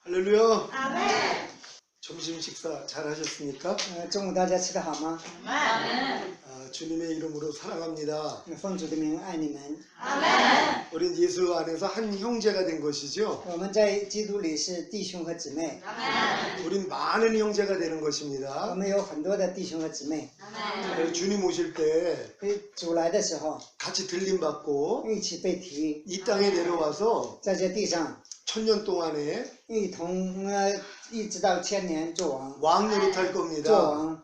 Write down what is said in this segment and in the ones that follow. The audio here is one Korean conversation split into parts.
할렐루야. 아멘. 점심 식사 잘 하셨습니까? 中午大家吃得好吗？ 아멘. 주님의 이름으로 사랑합니다. 奉主的名爱你们。 아멘. 우린 예수 안에서 한 형제가 된 것이죠. 我们在基督里是弟兄和姊妹， 아멘. 우린 많은 형제가 되는 我 것입니다. 们有很多的弟兄和姊妹。 아멘. 주님 오실 때 所以主来的时候， 같이 들림 받고 一起被提， 이 땅에 내려와서 在这地上 천년 동안에 一同一直到千年做王， 왕 노릇할 做 겁니다. 王，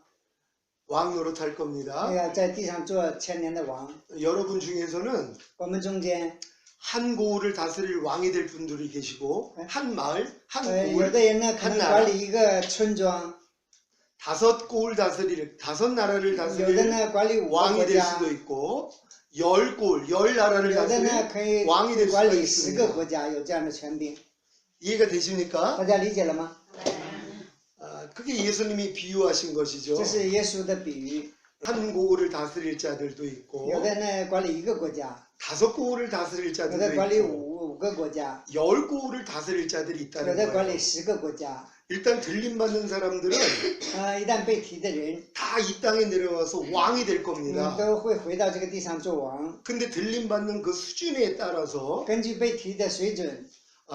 왕 노릇할 겁니다. 要在地上做千年的王。 여러분 중에서는 我们中间， 한 고을을 다스릴 왕이 될 분들이 계시고 한 마을, 한 有 고을, 的人呢可能管理一个村庄， 다섯 고을 다스릴, 다섯 나라를 有的 다스릴 呢管理5个 왕이 国 될 家， 수도 있고 10고을, 10나라를 有的呢 다스릴 可以 왕이 될 管 수도 理10个 있습니다. 国家，有这样的权柄。 이해가 되십니까? 大家理解了吗？ 그게 예수님이 비유하신 것이죠. 这是耶稣的比喻。 한 고을을 다스릴 자들도 있고 有的呢管理1个国家， 다섯 고을을 다스릴 有 자들도 的管理 있고 5个国家， 열 고을을 다스릴 자들이 有 있다는 的管理 거예요. 10个国家。 일단 들림 받는 사람들은 一旦被提的人， 다 이 땅에 내려와서 왕이 될 겁니다. 都会回到这个地上做王。 근데 들림 받는 그 수준에 따라서 根据被提的水准，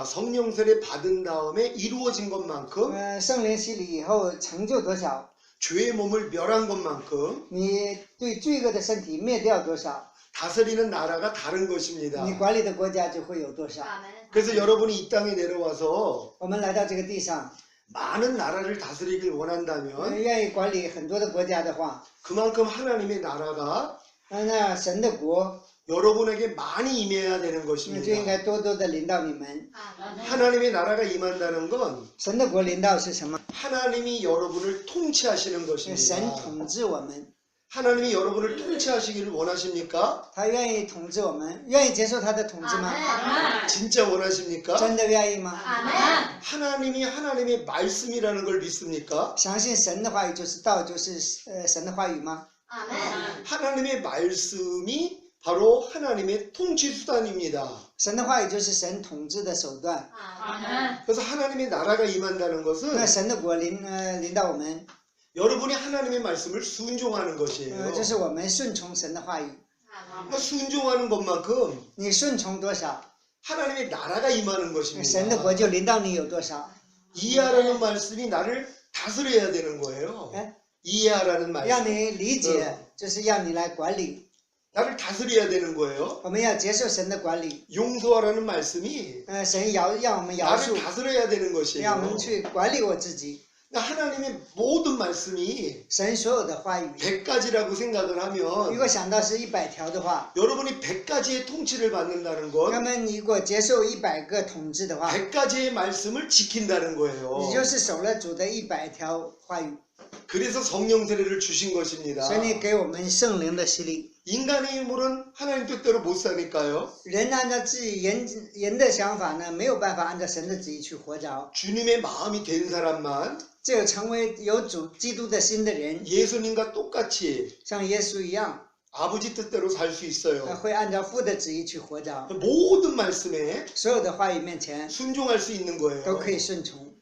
성령 세례 받은 다음에 이루어진 것만큼 圣灵洗礼以后成就多少， 죄의 몸을 멸한 것만큼 你对罪恶的身体灭掉多少， 다스리는 나라가 다른 것입니다. 你管理的国家就会有多少。 그래서 여러분이 이 땅에 내려와서 我们来到这个地上， 많은 나라를 다스리길 원한다면 愿意管理很多的国家的话， 그만큼 하나님의 나라가 那神的国 여러분에게 많이 임해야 되는 就应 것입니다. 该多多的临到你们。 하나님의 나라가 임한다는 건 神的国临到是什么？ 하나님이 여러분을 통치하시는 神 것입니다. 统治我们， 하나님이 여러분을 통치하시기를 원하십니까? 他愿意统治我们，愿意接受他的统治吗？ 진짜 원하십니까? 真的愿意吗？ 아멘. 하나님이 하나님의 말씀이라는 걸 믿습니까? 相信神的话语就是道，就是神的话语吗？ 아멘. 하나님의 말씀이 바로 하나님의 통치 수단입니다. 神的话语就是神统治的手段。 아멘. 그래서 하나님의 나라가 임한다는 那 것은 神的国临到我们， 여러분이 하나님의 말씀을 순종하는 것이에요. 就是我们顺从神的话语。 그러니까 순종하는 것만큼 你顺从多少， 하나님의 나라가 임하는 神的 것입니다. 国就临到你有多少。 이해하라는 말씀이 나를 다스려야 되는 거예요. 네? 이해하라는 让 말씀. 你理解，就是让你来管理。 나를 다스려야 되는 거예요. 我们要接受神的管理。 용서하라는 말씀이 神让我们饶 나를 恕， 다스려야 되는 让我 것이에요. 们去管理我自己。 그러니까 하나님의 모든 말씀이 神所有的话语， 100가지라고 생각을 如 하면 果想到是100条的话， 여러분이 100가지의 통치를 받는다는 那 건 么你如果接受100个统治的话， 100가지의 말씀을 지킨다는 거예요. 你就是守了主的100条话语。 그래서 성령 세례를 주신 것입니다. 所以给我们圣灵的洗礼。 인간의 힘으로는 하나님 뜻대로 못 사니까요. 人按照自己人的想法呢，没有办法按照神的旨意去活着。 주님의 마음이 된 사람만 只有成为有主基督的心的人， 예수님과 똑같이 像耶稣一样， 아버지 뜻대로 살 수 있어요. 会按照父的旨意去活着。 모든 말씀에 所有的话语面前 순종할 수 있는 都 거예요. 可以顺从。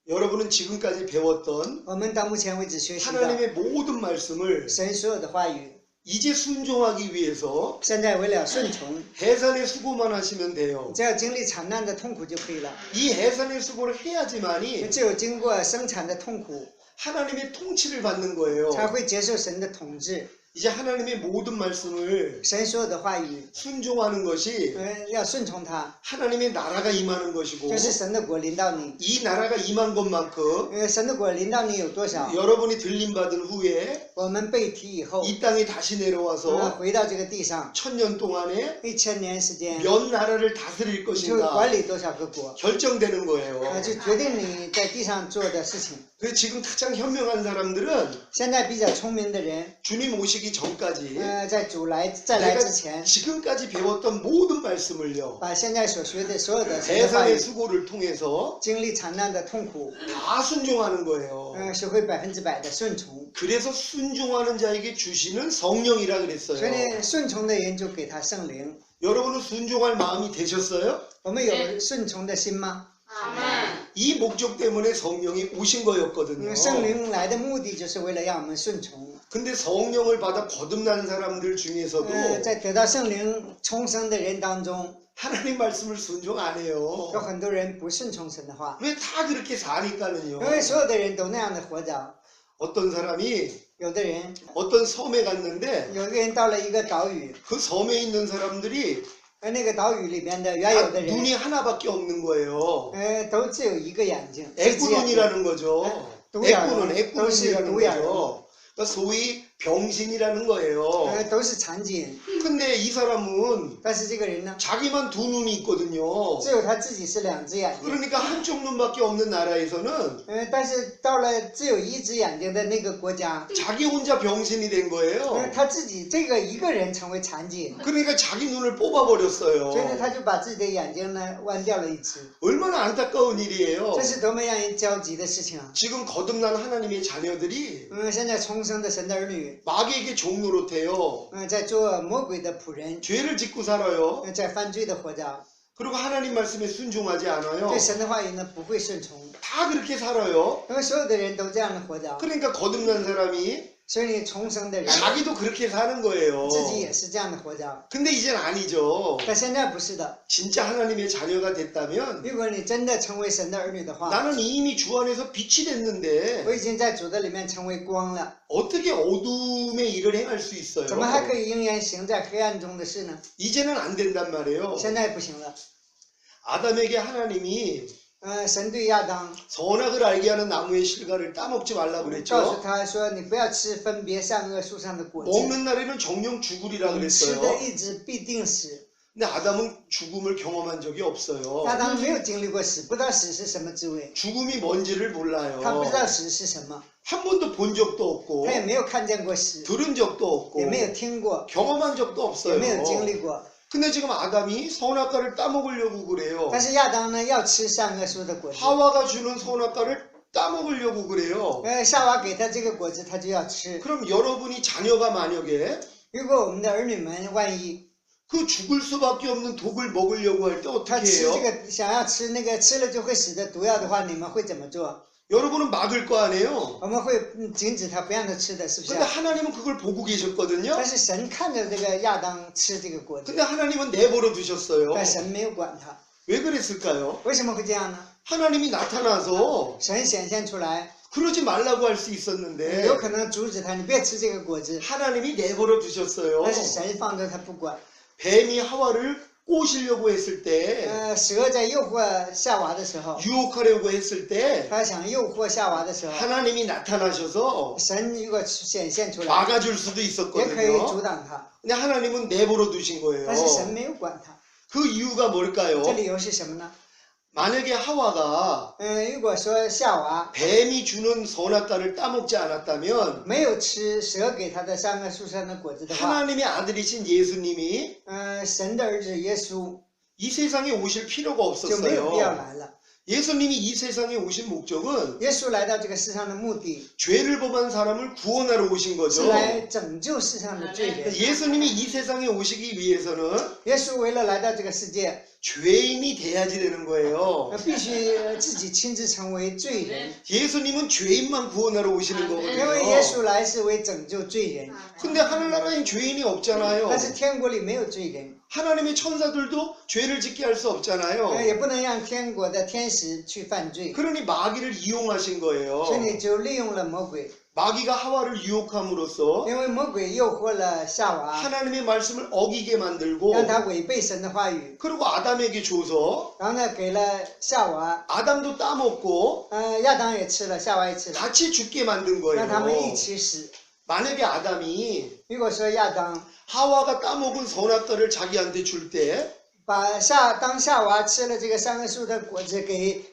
여러분은 지금까지 배웠던 我们到目前为止学习的 하나님의 모든 말씀을 神所有的话语， 이제 순종하기 위해서 现在为了顺从， 해산의 수고만 하시면 돼요. 只要经历惨难的痛苦就可以了。 이 해산의 수고를 해야지만이 只有经过生产的痛苦， 하나님의 통치를 받는 거예요. 才会接受神的统治。 이제 하나님의 모든 말씀을 神所有的话语， 순종하는 것이 要顺从他， 하나님의 나라가 임하는 것이고 就是神的国临到你。 이 나라가 임한 것만큼 神的国临到你有多少？ 여러분이 들림 받은 후에 我们被提以后， 이 땅에 다시 내려와서 回到这个地上， 천년 동안에 1000年时间， 몇 나라를 다스릴 就 것인가 管理多少个国， 결정되는 거예요. 就决定你在地上做的事情。 그래서 지금 가장 현명한 사람들은 现在比较聪明的人， 주님 오시기 전까지 在主再来 내가 之前， 지금까지 배웠던 모든 말씀을요 把现在所学的所有的神的话 해산의 语， 수고를 통해서 经历惨难的痛苦， 다 순종하는 거예요. 学会100%的顺从。 그래서 순종하는 자에게 주시는 성령이라 所以 그랬어요. 呢，顺从的人就给他圣灵。 여러분은 순종할 마음이 되셨어요? 我们有顺从的心吗？ 아멘. 이 목적 때문에 성령이 오신 거였거든요. 圣灵来的目的就是为了让我们顺从。 근데 성령을 받아 거듭난 사람들 중에서도 在得到圣灵重生的人当中， 하나님 말씀을 순종 안 有 해요. 很多人不顺从神的话， 왜 다 그렇게 사니까는요. 因为所有的人都那样的活着。 어떤 사람이 有的人， 어떤 섬에 갔는데 有一个人到了一个岛屿， 그 섬에 있는 사람들이 而那个岛屿里边的原有 다 的人， 눈이 하나밖에 없는 거예요. 都只有一个眼睛，只只眼睛 애꾸눈이라는 거죠. 노야는 애꾸눈이라는 노야는 거죠. 그러니까 소위 병신이라는 거예요. 都是残疾人。 근데 이 사람은 但是这个人呢， 자기만 두 눈이 있거든요. 只有他自己是两只眼睛。 그러니까 한쪽 눈밖에 없는 나라에서는 但是到了只有一只眼睛的那个国家， 자기 혼자 병신이 된 거예요. 他自己这个一个人成为残疾人， 그러니까 자기 눈을 所以呢， 뽑아버렸어요. 他就把自己的眼睛呢弯掉了一只。 얼마나 안타까운 일이에요. 这是多么让人焦急的事情啊！ 지금 거듭난 하나님의 자녀들이 现在重生的神的儿女， 마귀에게 종노릇해요. 在做魔鬼的仆人， 죄를 짓고 살아요. 在犯罪的活着， 그리고 하나님 말씀에 순종하지 않아요. 对神的话语呢不会顺从， 다 그렇게 살아요. 因为所有的人都这样的活着， 그러니까 거듭난 사람이 所以你重生的人 자기도 그렇게 사는 거예요. 自己也是这样的活着。 근데 이젠 아니죠. 但现在不是的， 진짜 하나님의 자녀가 됐다면 如果你真的成为神的儿女的话， 나는 이미 주 안에서 빛이 됐는데 我已经在主的里面成为光了， 어떻게 어둠의 일을 행할 수 있어요? 怎么还可以仍然行在黑暗中的事呢？ 이제는 안 된단 말이에요. 现在不行了。 아담에게 하나님이 神对亚当 선악을 알게 하는 나무의 실과를 따먹지 말라고 告诉 그랬죠. 他说：“你不要吃分别善恶树上的果子， 먹는 날에는 정령 죽으리라 你吃的 그랬어요. 日子必定死。 근데 아담은 죽음을 경험한 적이 없어요. 亚当没有经历过死，不知道死是什么滋味， 죽음이 뭔지를 他不 몰라요. 知道死是什么， 한 번도 본 적도 없고 他也没有看见过死， 들은 적도 없고 也没有听过， 경험한 적도 也没有经 없어요. 历过。 근데 지금 아담이 선악과를 따먹으려고 그래요. 但是亚当呢，要吃善恶树的果子， 하와가 주는 선악과를 따먹으려고 그래요. 夏娃给他这个果子，他就要吃。 그럼 여러분이 자녀가 만약에 如果我们的儿女们万一 그 죽을 수밖에 없는 독을 먹으려고 할 때 他 어떻게 吃这 해요? 个想要吃那个吃了就会死的毒药的话，你们会怎么做？ 여러분은 막을 거 아니에요? 我们会禁止他不让他吃的，是不是 근데 ？ 하나님은 그걸 보고 계셨거든요. 但是神看着这个亚当吃这个果子， 근데 하나님은 내버려 두셨어요. 但神没有管他， 왜 그랬을까요? 为什么会这样呢？ 하나님이 나타나서 神显现出来， 그러지 말라고 할 수 有 있었는데 可能阻止他，你别吃这个果子， 하나님이 내버려 두셨어요. 但是神放着他不管。 뱀이 하와를 꼬시려고 했을 때 蛇在诱惑夏娃的时候， 유혹하려고 했을 때 他想诱惑夏娃的时候， 하나님이 나타나셔서 神如果显现出来， 막아줄 수도 也可以阻 있었거든요. 挡他， 근데 하나님은 내버려 두신 거예요. 但是神没有管他。 그 이유가 뭘까요? 这理由是什么呢？ 만약에 하와가 如果说夏娃 뱀이 주는 선악과를 따먹지 않았다면 没有吃蛇给他的善恶树上的果子的话， 하나님의 아들이신 예수님이 神的儿子耶稣 이 세상에 오실 필요가 就没有必要 없었어요. 来了。 예수님이 이 세상에 오신 목적은 耶稣来到这个世上的目的 죄를 범한 사람을 구원하러 오신 是 거죠. 来拯救世上的罪人。 예수님이 이 세상에 오시기 위해서는 耶稣为了来到这个世界， 죄인이 돼야지 되는 거예요. 必须自己亲自成为罪人， 예수님은 죄인만 구원하러 오시는 因为耶 거거든요. 稣来是为拯救罪人， 근데 하늘나라엔 죄인이 없잖아요. 但是天国里没有罪人， 하나님의 천사들도 죄를 짓게 할 수 없잖아요. 也不能让天国的天使去犯罪， 그러니 마귀를 이용하신 거예요. 所以你就利用了魔鬼， 마귀가 하와를 유혹함으로써 因为魔鬼诱惑了夏娃， 하나님의 말씀을 어기게 만들고 让他违背神的话语， 그리고 아담에게 줘서 然后呢给了夏娃， 아담도 따먹고 亚当也吃了，夏娃也吃了， 같이 죽게 만든 让他们一 거예요. 起死。 만약에 아담이 如果说亚当 하와가 따먹은 선악과를 자기한테 줄 때 把当夏娃吃了这个善恶树的果子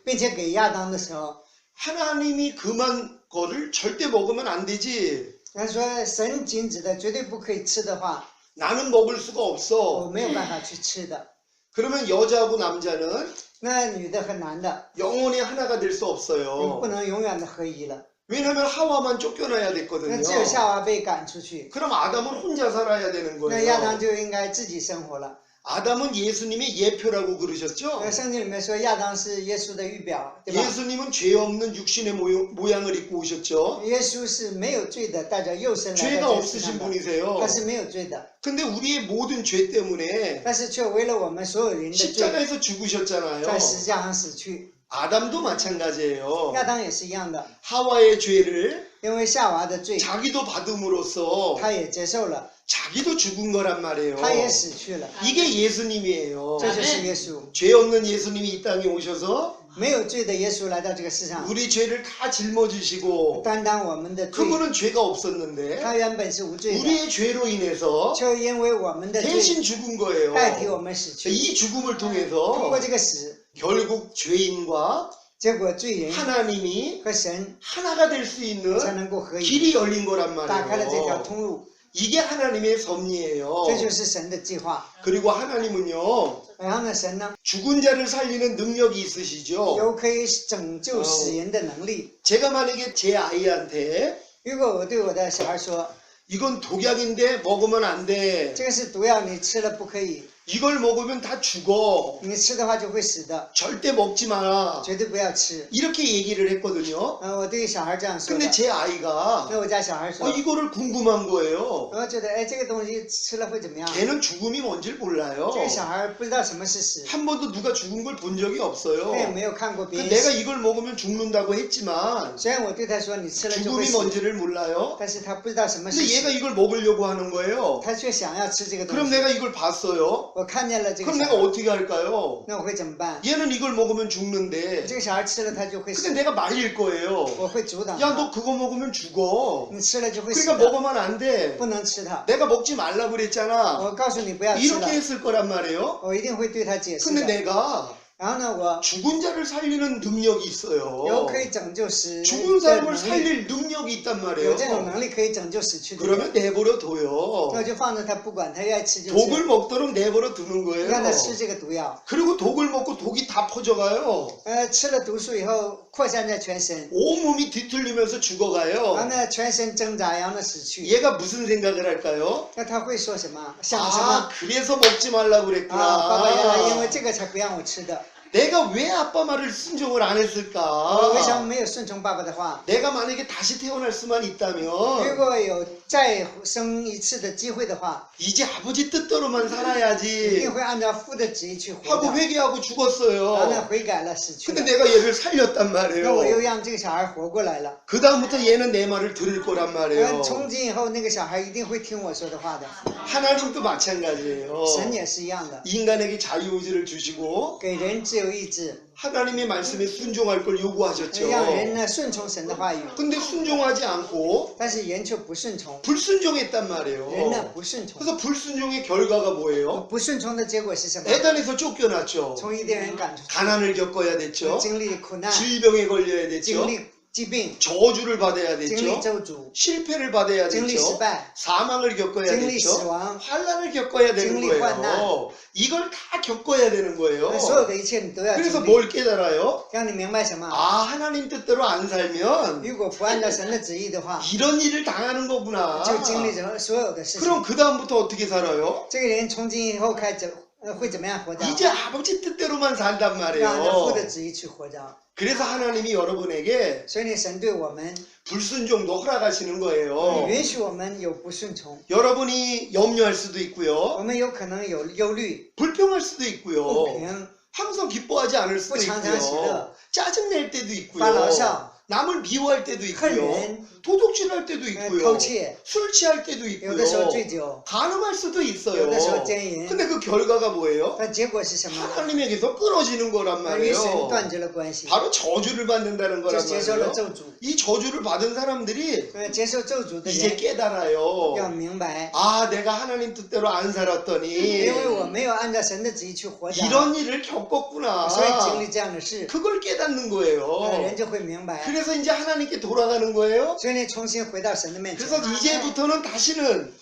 并且给亚当的时候， 하나님이 그만 거를 절대 먹으면 안 되지. 他说神禁止的绝对不可以吃的话， 나는 먹을 수가 我 없어. 没有办法去吃的。 그러면 여자하고 남자는 那女的和男的 영원히 하나가 될 수 不 없어요. 能永远的合一了， 왜냐하면 하와만 쫓겨나야 那 됐거든요. 只有夏娃被赶出去， 그럼 아담은 혼자 살아야 되는 那亚当 거예요. 就应该自己生活了。 아담은 예수님의 예표라고 그러셨죠? 圣经里面说亚当是耶稣的预表，对吧？ 예수님은 죄 없는 육신의 모양을 입고 오셨죠? 耶稣是没有罪的，带着肉身来到 죄가 这个世 없으신 上的， 분이세요. 他是没有罪的， 근데 우리의 모든 죄 때문에 但是却为了我们所有人的罪， 십자가에서 죽으셨잖아요. 在十字架上死去。 아담도 마찬가지예요. 亚当也是一样的， 하와의 죄를 因为夏娃的罪， 자기도 받음으로써 他也接受了， 자기도 죽은 거란 말이에요. 他也死去了， 이게 예수님이에요. 这就是耶稣。 죄 없는 예수님이 이 땅에 오셔서 没有罪的耶稣来到这个世上， 우리 죄를 다 짊어지시고 担当我们的罪。 그분은 죄가 없었는데 他原本是无罪的， 우리의 죄로 인해서 却因为我们的罪 대신 죽은 거예요. 代替我们死去。 이 죽음을 通 통해서 过这个死， 결국 죄인과 结果罪人 하나님이 和神 하나가 될 수 있는 才能够合一， 길이 열린 거란 打开了这条 말이에요. 通路。 이게 하나님의 섭리예요. 这就是神的计划。 그리고 하나님은요 然后呢，神呢 죽은 자를 살리는 능력이 있으시죠. 有可以拯救死人的能力。 제가 만약에 제 아이한테 如果我对我的小孩说， 이건 독약인데 먹으면 안 돼. 这个是毒药，你吃了不可以， 이걸 먹으면 다 죽어. 你吃的话就会死的， 절대 먹지 마라. 绝对不要吃。 이렇게 얘기를 했거든요. 我对小孩这样说的 근데 。제 아이가 那我家小孩说， 이거를 궁금한 거예요. 我觉得哎，这个东西吃了会怎么样？ 걔는 죽음이 뭔지 몰라요. 这个小孩不知道什么是死， 한 번도 누가 죽은 걸 본 적이 없어요. 他也没有看过别 그 人 내가 死。 이걸 먹으면 죽는다고 했지만 虽然我对他说你吃了就会 죽음이 死， 뭔지를 몰라요. 但是他不知道什么是 근데 얘가 死， 이걸 먹으려고 하는 거예요. 他却想要吃这个东 그럼 西。 내가 이걸 봤어요. 我看见了这个 그럼 小 내가 孩， 어떻게 할까요? 那我会怎么办？ 얘는 이걸 먹으면 죽는데 这个小孩吃了他就会 근데 死， 내가 말릴 거예요. 我会阻挡 야, 너 他。 그거 먹으면 죽어. 你吃了就会死 그러니까 的， 먹으면 안 돼. 不能吃它。 내가 먹지 말라고 그랬잖아. 我告诉你不要吃 이렇게 了， 했을 거란 말이에요. 我一定会对他解释 근데 的。 내가 然后呢，我 죽은 자를 살리는 능력이 有 있어요. 可以拯救死人 죽은 的 사람을 能力， 살릴 능력이 있단 有 말이에요. 这种能力可以拯救死去的人。 그러면 내버려 둬요. 那我就放着他不管，他愿意吃就 독을 吃， 먹도록 내버려 두는 让他 거예요. 吃这个毒药。 그리고 독을 먹고 독이 다 퍼져가요. 吃了毒素以后扩散在全身， 온몸이 뒤틀리면서 然后 죽어가요. 呢全身挣扎，然后呢死去。 얘가 무슨 생각을 할까요? 那他会说什么？想什 아, 么？ 그래서 먹지 말라고 爸爸原来因为 그랬구나. 这个才不让我吃的。 내가 왜 아빠 말을 순종을 안 为什么 했을까? 没有顺从爸爸的话？ 내가 만약에 다시 태어날 수만 如 있다면 果有再生一次的机会的话， 이제 아버지 뜻대로만 一 살아야지 定会按照父的旨意去活 하고 的。 회개하고 然后呢 죽었어요. 悔改了，死去 근데 了。 내가 얘를 살렸단 那我又 말이에요. 让这个小孩活过来了。 그 다음부터 얘는 내 말을 들을 거란 말이에요. 从今以后，那个小孩一定会听我说的话的。 하나님도 마찬가지예요. 神也是一样的， 인간에게 자유의지를 주시고 给人自由意志， 하나님의 말씀에 순종할 걸 요구하셨죠. 让人呢顺从神的话语。 근데 순종하지 않고 但是人却不顺从， 불순종했단 人呢 말이에요. 不顺从。 그래서 불순종의 결과가 뭐예요? 不顺从的结果是什么？ 에단에서 쫓겨났죠. 从伊甸园赶出去， 가난을 겪어야 됐죠. 经历苦难， 질병에 걸려야 됐죠. 经历疾病， 저주를 받아야 经历 됐죠. 咒诅， 실패를 받아야 经历失 됐죠. 败， 사망을 겪어야 经历死 됐죠. 亡， 환란을 겪어야 되는经历患难。 거예요. 이걸 다 겪어야 되는 거예요. 所有的一切你都要 그래서 经历。 뭘 깨달아요? 让你明白什么？ 아, 하나님 뜻대로 안 살면 如果不按照神的旨意的话， 이런 일을 당하는 거구나. 就经历着所有的事情。 그럼 그 다음부터 어떻게 살아요? 这个人从今以后开始会怎么样活着？ 이제 아버지 뜻대로만 산단 要按照父的 말이에요. 旨意去活着。 그래서 하나님이 여러분에게 所以呢，神对我们 불순종도 허락하시는 거예요. 允许我们有不顺从， 여러분이 염려할 수도 我 있고요. 们有可能有忧虑、 불평할 수도 不 있고요. 平、 항상 기뻐하지 않을 수도 뭐 장장시러. 있고요. 짜증낼 때도 发 있고요. 牢骚、 남을 미워할 때도 恨 있고요. 人、 도둑질할 때도 偷 있고요. 窃， 술 취할 때도 有的时候 있고요. 醉酒， 가늠할 수도 有 있어요. 的时候奸淫。 근데 그 결과가 뭐예요? 那结果是什么？ 하나님에게서 끊어지는 거란 与神 말이에요. 断绝了关系， 바로 저주를 받는다는 就 거란 接受了 말이에요. 咒诅。 이 저주를 받은 사람들이 接受咒诅的 이제 人 깨달아요. 要明白， 아, 내가 하나님 뜻대로 안 살았더니 因为我没有按照神的旨意去活着， 이런 일을 겪었구나. 所以经历这样的事， 그걸 깨닫는 人 거예요. 就会明白。 그래서 이제 하나님께 돌아가는 거예요. 所以呢，重新回到神的面前， 그래서 이제부터는 다시는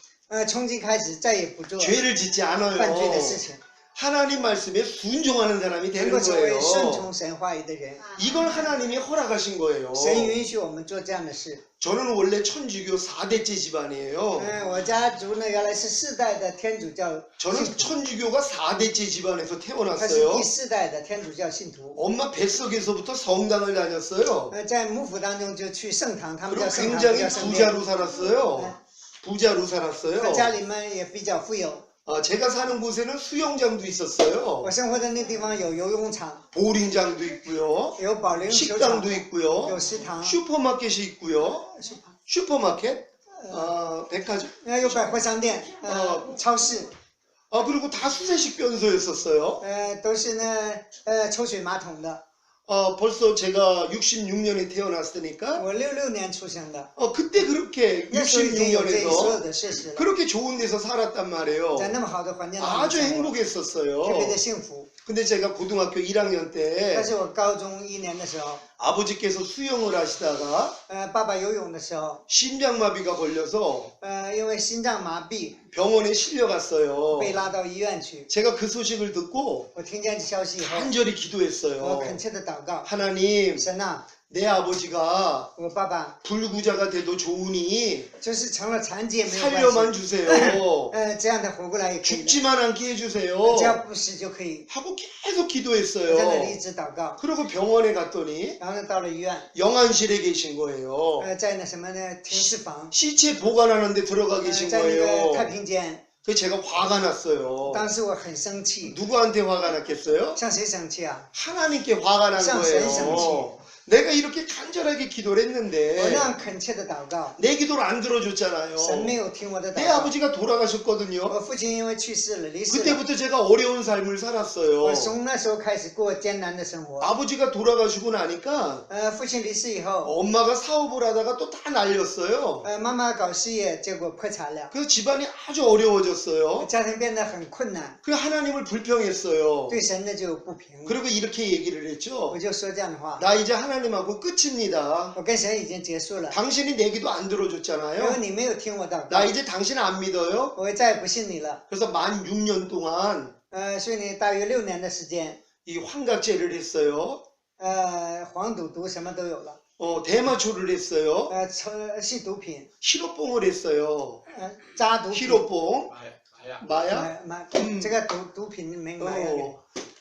从今开始再也不做 죄를 짓지 犯罪的事 않아요. 情。 하나님 말씀에 순종하는 사람이 能 되는 够成为顺 거예요. 从神话语的人。 이걸 하나님이 허락하신 거예요. 神允许我们做这样的事。 저는 원래 천주교 4대째 집안이에요. 我家族呢原来是4代的天主教 저는 信徒， 천주교가 4대째 집안에서 他是 태어났어요. 第4代的天主教信徒。 엄마 뱃속에서부터 성당을 다녔어요. 在幕府当中就去圣堂，他们 그리고 叫圣堂，不 굉장히 叫圣殿。 부자로 살았어요. 부자로 살았어요. 在家里面也比较富有。 제가 사는 곳에는 수영장도 있었어요. 我生活的那地方有游泳场， 보링장도 있고요. 有保龄球场， 식당도 있고요. 有食堂， 슈퍼마켓이 있고요. 슈퍼마켓? 백화점? 有百货商店，超市， 그리고 다 수세식 변소였었어요. 都是呢抽水马桶的。 벌써 제가 66년에 태어났으니까 我66年出生的， 그때 그렇게 那时候已经有这所有 66년에서 的设施了， 그렇게 좋은 데서 살았단 말이에요. 在那么好的环境当中 아주 生活， 행복했었어요. 特别的幸福。 근데 제가 고등학교 1학년 때 但是我高中1年的时候， 아버지께서 수영을 하시다가 爸爸游泳的时候， 심장마비가 걸려서 因为心脏麻痹 병원에 실려갔어요. 被拉到医院去。 제가 그 소식을 듣고 我听见这消息以后， 간절히 我 기도했어요. 恳切的祷告， 하나님, 神啊， 내 아버지가 我爸爸 불구자가 돼도 좋으니 就是成了残疾也没有关 살려만 系， 주세요. 这样的活过来也可以的， 죽지만 않게 只 해주세요. 要不死就可以。 하고 계속 我在那里一 기도했어요. 直祷告， 그리고 병원에 갔더니 然后呢到了医院， 영안실에 계신 거예요. 在那什么呢停尸房， 시체 보관하는 데 들어가 계신 在那个 거예요. 太平间。 그래서 제가 화가 났어요. 当时我很生气， 누구한테 화가 났겠어요? 向谁生气啊？ 하나님께 화가 난 상 거예요. 생성치. 내가 이렇게 간절하게 기도를 我 했는데 那样恳切的祷告， 내 기도를 안 들어줬잖아요. 神没有听我的 내 祷告。 아버지가 돌아가셨거든요. 我父亲因为去世了，离世了。 그때부터 제가 어려운 삶을 살았어요. 我从那时候开始过艰难的生活。 아버지가 돌아가시고 나니까 父亲离世以后， 엄마가 사업을 하다가 또 다 날렸어요. 妈妈搞事业，结果破产了， 그래서 집안이 아주 어려워졌어요. 家庭变得很困难， 그 하나님을 불평했어요. 对神呢就不平。 그리고 이렇게 얘기를 했죠. 我就说这样的话， 나 이제 하나님하고 끝입니다. 我跟神已经结束了， 당신이 내 기도 안 因为 들어줬잖아요. 你没有听我祷 나 告， 이제 당신 안 믿어요. 我再也不信你了。 그래서 만 6년 동안 所以呢，大约6年的时间， 이 환각제를 했어요. 黄赌毒什么都有了， 대마초를 했어요. 吸毒品， 히로뽕을 했어요. 扎毒品， 히로뽕, 마야. 마약. 买这个毒品没买呀。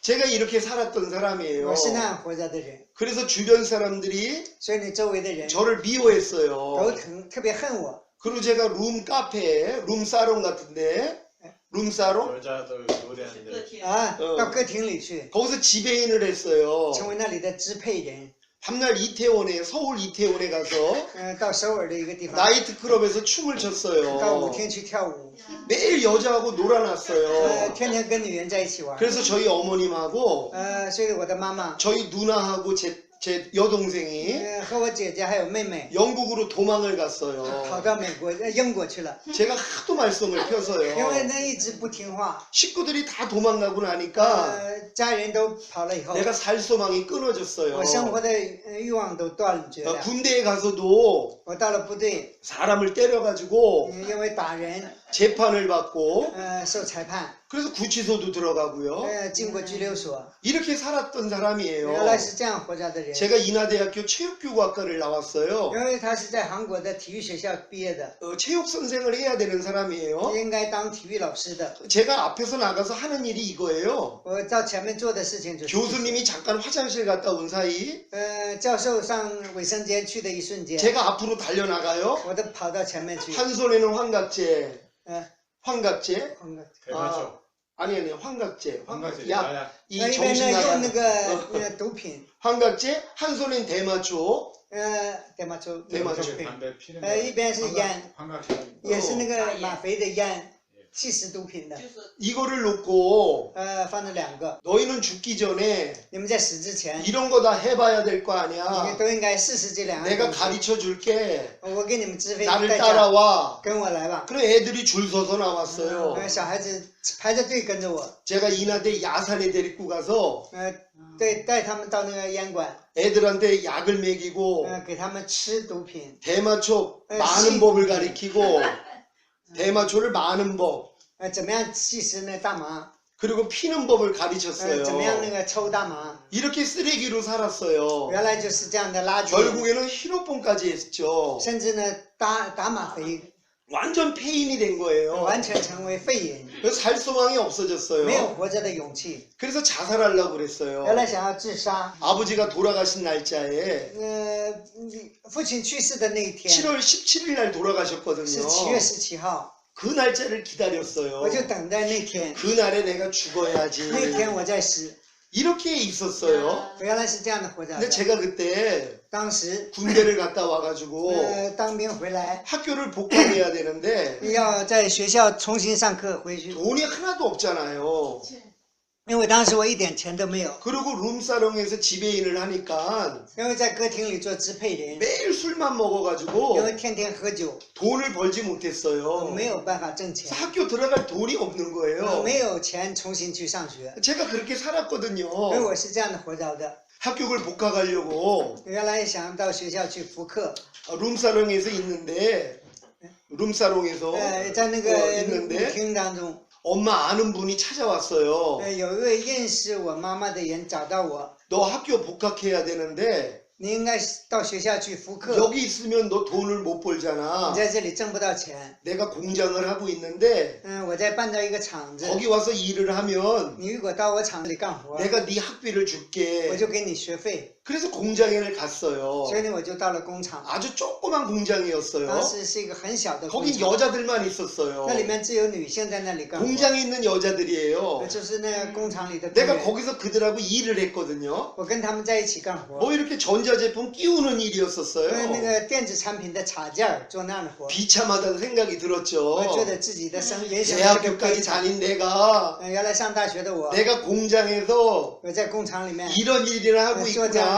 제가 이렇게 살았던 사람이에요. 我是那样活着的人， 그래서 주변 사람들이 所以你周围的人 저를 都 미워했어요. 特别恨我。 그리고 제가 룸 카페, 룸 사롱 같은데, 룸 사롱? 여자들 노래하는데 个体到歌厅里去， 거기서 지배인을 했어요. 成为那里的支配人。 밤날 이태원에, 서울 이태원에 가서 到首尔的一个地方， 나이트 클럽에서 춤을 到舞 췄어요. 厅去跳舞， 매일 여자하고 놀아놨어요. 天天跟女人在一起玩。 그래서 저희 어머님하고 所以我的妈妈， 저희 누나하고 제 여동생이 和我姐姐还有妹妹 영국으로 도망을 跑 갔어요. 到美国英国去了， 제가 하도 말썽을 因为 펴서요. 呢一直不听话， 식구들이 다 도망가고 나니까 家人都跑了以后， 내가 살 소망이 끊어졌어요. 我生活的欲望都断绝了。 군대에 가서도 我到了部队， 사람을 때려가지고 因为打人， 재판을 받고 受裁判， 그래서 구치소도 들어가고요. 进过拘留所。 이렇게 살았던 原来 사람이에요. 是这样活着的人。 제가 인하대학교 체육교과과를 나왔어요. 因为他是在韩国的体育学校毕业的， 체육 선생을 해야 되는 사람이에요. 应该当体育老师的。 제가 앞에서 나가서 하는 일이 이거예요. 我到前面做的事情就是这些， 교수님이 잠깐 화장실 갔다 온 사이 教授上卫生间去的一瞬间， 제가 앞으로 달려나가요. 我都跑到前面去。 한 손에는 환각제, 那 환각제, 대마초. 아니 환각제, 환각제, 약, 마약. 이 一边 정신 呢用 나간 那个毒品， 환각제, 한 손엔 대마초, 对吗？就 대마초. 毒品， 담배 피는 一边是烟， 환각하는 也是那个吗啡的烟，吸食毒品的，就是 이거를 놓고 放了2个。 너희는 죽기 전에 你们在死之前， 이런 거 다 해봐야 될 거 你 아니야. 们都应该试试这2样 내가 东西。 가르쳐 줄게. 我给你们支付 나를 代价， 따라와. 跟我来吧。 그래 애들이 줄 서서 나왔어요. 小孩子排着队跟着我， 제가 인하대 야산에 데리고 가서 带他们到那个烟馆， 애들한테 약을 먹이고 给他们吃毒品， 대마초 에, 많은 씨. 법을 가리키고 대마초를 많은 법. 怎么样吸食那大麻， 그리고 피는 법을 怎么样 가르쳤어요. 那个抽大麻， 이렇게 쓰레기로 살았어요. 原来就是这样的垃圾， 결국에는 히로폰까지 했죠. 甚至呢打吗啡， 완전 폐인이 된 거예요. 完全成为废人， 그래서 살 소망이 没有 없어졌어요. 活着的勇气。 그래서 자살하려고 그랬어요. 原来想要自杀， 아버지가 돌아가신 날짜에 父亲去世的那一天 7월 17일 날 是돌아가셨거든요. 7月17号， 그 날짜를 기다렸어요. 我就等待那天， 그날에 내가 那 죽어야지. 天我在死。 이렇게 있었어요. 原来是这样的活着 근데 的。 제가 그때 当时 군대를 갔다 와가지고 当兵回来， 학교를 복학해야 되는데 要在学校重新上课回去， 돈이 하나도 없잖아요. 因为当时我一点钱都没有， 그리고 룸사롱에서 지배인을 하니까 因为在歌厅里做支配人， 매일 술만 因 먹어가지고 为天天喝酒， 돈을 벌지 못했어요. 没有办法挣钱 그래서 ， 학교 들어갈 돈이 없는 거예요. 没有钱重新去上学， 제가 그렇게 所以 살았거든요. 我是这样的活着的。 학교를 복학하려고 原来想到学校去复课， 룸사롱에서 있는데 룸사롱에서 在那个舞 있는데 厅当中， 엄마 아는 분이 찾아왔어요. 有一位认识我妈妈的人找到我， 너 학교 복학해야 되는데 你应该到学校去复课， 여기 있으면 너 돈을 못 你 벌잖아. 在这里挣不到钱。 내가 공장을 하고 있는데 我在办到一个厂子， 거기 와서 일을 하면 你如果到我厂子里干活， 내가 네 학비를 我 줄게. 就给你学费。 그래서 공장에 갔어요. 所以呢，我就到了工厂， 아주 조그만 当 공장이었어요. 时是一个很小的工 거긴 厂， 여자들만 있었어요. 那里面只有女性在那里干活， 공장에 있는 여자들이에요. 就是那个工厂里的工 내가 人。 거기서 그들하고 일을 했거든요. 我跟他们在一起干活， 뭐 이렇게 전자제품 끼우는 那 일이었었어요. 个电子产品的插件儿做那样的活， 비참하다는 생각이 我觉 들었죠. 得自己的人生是个悲 대학교까지 惨。 다닌 내가 原来上大学的我， 내가 공장에서 我在工厂里面 이런 일이나 하고 做这样的 있구나.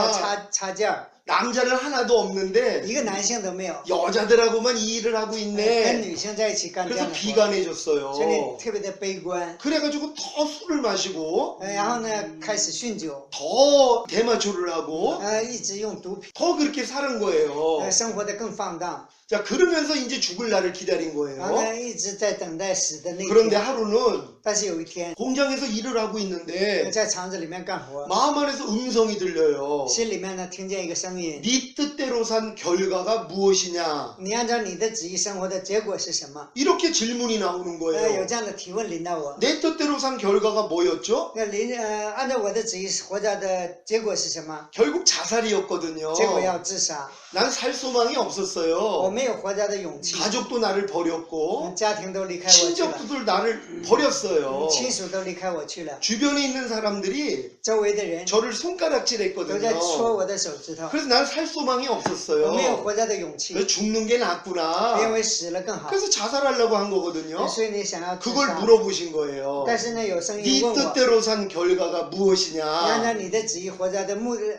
插件儿， 남자는 하나도 없는데 一个男性都没有， 여자들하고만 이 일을 하고 跟 있네. 女性在一起干这 그래서 样的活， 비관해졌어요. 所以特别的悲观。 그래가지고 더 술을 마시고 然后呢，开始酗酒， 더 대마초를 하고 一直用毒品， 더 그렇게 사는 거예요. 生活的更放荡， 자 그러면서 이제 죽을 날을 기다린 然后 거예요. 呢，一直在等待死的那一 그런데 天。 하루는 但是有一天， 공장에서 일을 하고 있는데 在厂子里面干活， 마음 안에서 음성이 들려요. 心里面呢听见一个声音： 네 뜻대로 산 결과가 무엇이냐? 你按照你的旨意生活的结果是什么？ 이렇게 질문이 나오는 有 거예요. 这样的提问临到我。 내 뜻대로 산 결과가 뭐였죠? 按照我的旨意活着的结果是什么？ 결국 자살이었거든요. 结果要自杀。 난 살 소망이 我 없었어요. 没有活着的勇气， 가족도 나를 버렸고 家庭都离开我去了， 친척들 나를 버렸어요. 亲属都离开我去了， 주변에 있는 사람들이 周围的人 저를 都在戳 손가락질했거든요. 我的手指头。 그래서 난 살 소망이 我没有 없었어요. 活着的勇气， 그래서 죽는 게 因 낫구나. 为死了更好。 그래서 자살하려고 한 거거든요. 所以你想要自 그걸 杀， 물어보신 거예요. 但是呢，有声 네 音问我， 뜻대로 산 결과가 你按照 무엇이냐? 你的旨意活着的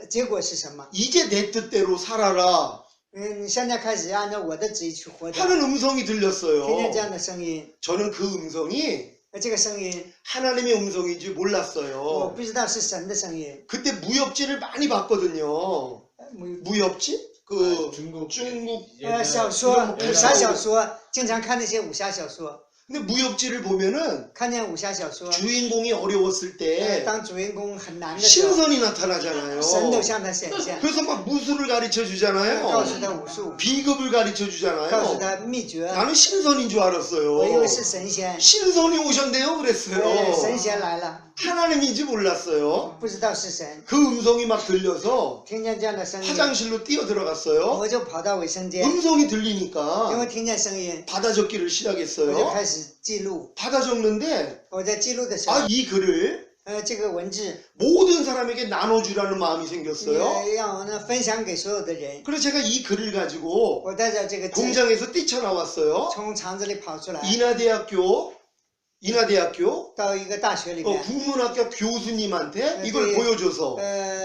结果是什么？ 이제 내 뜻대로 살아라. 你现在开始按照我的旨意去活着， 하는 음성이 听见 들렸어요. 这样的声音， 저는 그 음성이 这个声音 하나님의 음성인지 我 몰랐어요. 不知道是神的声音。 그때 무협지를 많이 봤거든요. 무협지? 그 중국小说、武侠小说，经常看那些武侠小说， 근데 무협지를 보면은 看见武侠小说， 주인공이 어려웠을 때 当主人公很难的时候， 신선이 나타나잖아요. 神都向他显现， 그래서 막 무술을 가르쳐 告 주잖아요. 诉他武术， 비급을 가르쳐 告诉 주잖아요. 他秘诀。 나는 신선인 줄 我以 알았어요. 为是神仙， 신선이 오셨네요 神 그랬어요. 仙来了， 하나님인지 몰랐어요. 不知道是神， 그 음성이 막 들려서 听见这样的声音， 화장실로 뛰어 들어갔어요. 我就跑到卫生间， 음성이 因为 들리니까 听见声音， 받아 적기를 我就 시작했어요. 开始记录。 받아 적는데 我在记录的时候， 아 이 글을 这个文字 모든 사람에게 나눠주라는 마음이 생겼어요. 也让我呢分享给所有的人。 그래서 제가 이 글을 가지고 我带着这个字 공장에서 뛰쳐나왔어요. 从厂子里跑出来， 인하대학교 到一个大学里面。 국문학교 교수님한테 이걸 네. 보여줘서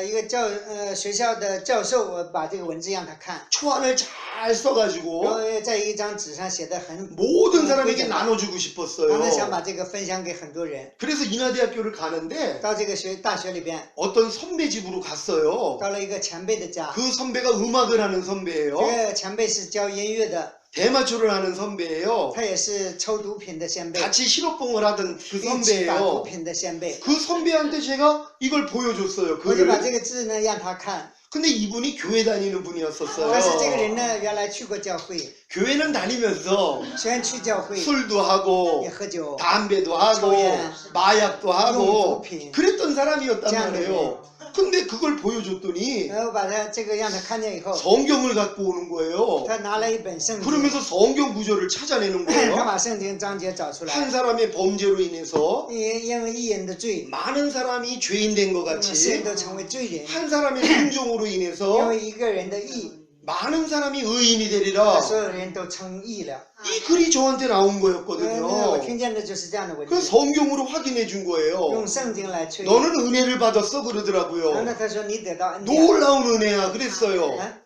一个学校的教授，我把这个文字让他看， 초안을 잘 然 써가지고 后在一张纸上写的很， 모든 사람에게 嗯 나눠주고 他 싶었어요. 们想把这个分享给很多人。 그래서 인하대학교를 가는데 到这个大学里边， 어떤 선배 집으로 갔어요. 到了一个前辈的家， 그 선배가 음악을 하는 这 선배예요. 个前辈是教音乐的， 대마초를 하는 선배예요. 他也是抽毒品的先辈， 같이 실업봉을 하던 그 一起打毒 선배예요. 品的先辈。 그 선배한테 제가 이걸 보여줬어요. 我就把这 글을. 个字呢让他看， 근데 이분이 교회 다니는 但是这个人 분이었었어요. 呢原来去过教会， 교회는 다니면서 虽然去教会 술도 하고 也喝酒， 담배도 하고 조연, 마약도 하고 용두品. 그랬던 사람이었단 짱이네. 말이에요. 근데 그걸 보여줬더니 然后把他这个让他看见以后， 성경을 갖고 오는 거예요. 他拿了一本圣经， 그러면서 성경 구절을 찾아내는 他 거예요. 把圣经章节找出 한 来， 사람의 범죄로 인해서 因为一人的罪， 많은 사람이 죄인 된 것 世人 같이 都成为罪人， 한 사람의 순종으로 因 인해서 为一个人的义， 많은 사람이 의인이 把 되리라. 所有人都称义了。 이 글이 저한테 나온 我 거였거든요. 听见的就是这样的文 그 字， 성경으로 확인해 준 거예요. 用圣经来确认。 너는 은혜를 받았어 然后 그러더라고요. 呢，他说你得到恩典， 놀라운 은혜야 그랬어요. 啊，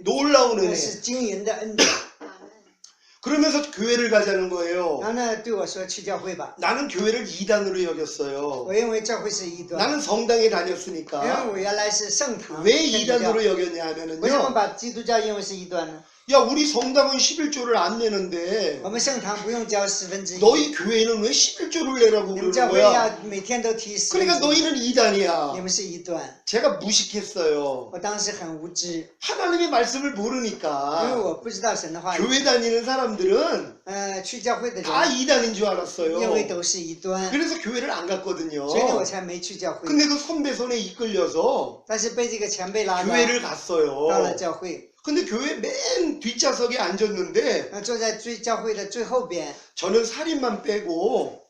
놀라운 那 은혜. 是惊人的恩典。 그러면서 교회를 가자는 거예요. 然后呢，对我说去教会吧， 나는 교회를 이단으로 여겼어요. 我认为教会是异端， 나는 성당에 因为 다녔으니까. 我原来是圣堂， 왜 天主教 이단으로 여겼냐 为什么 하면은요. 把基督教认为是异端呢？ 야 우리 성당은 11조를 안 내는데 我们圣堂不用交1/10， 너희 교회는 왜 11조를 내라고 你们 그러는 教会 거야? 要每天都提10分 그러니까 之一， 너희는 이단이야. 你们是异端。 제가 무식했어요. 我当时很无知，因 하나님의 말씀을 为 모르니까 我不知道神的话语。 교회 다니는 사람들은 去教会的 다 人 이단인 줄 认为 알았어요. 都是异端， 그래서 교회를 안 갔거든요. 所以呢，我才没去教会。 근데 그 선배 손에 이끌려서 但是被这个前辈拉着 교회를 到了 갔어요. 教会， 근데 교회 맨 뒷좌석에 앉았는데 坐在教会的最后边。 저는 살인만 빼고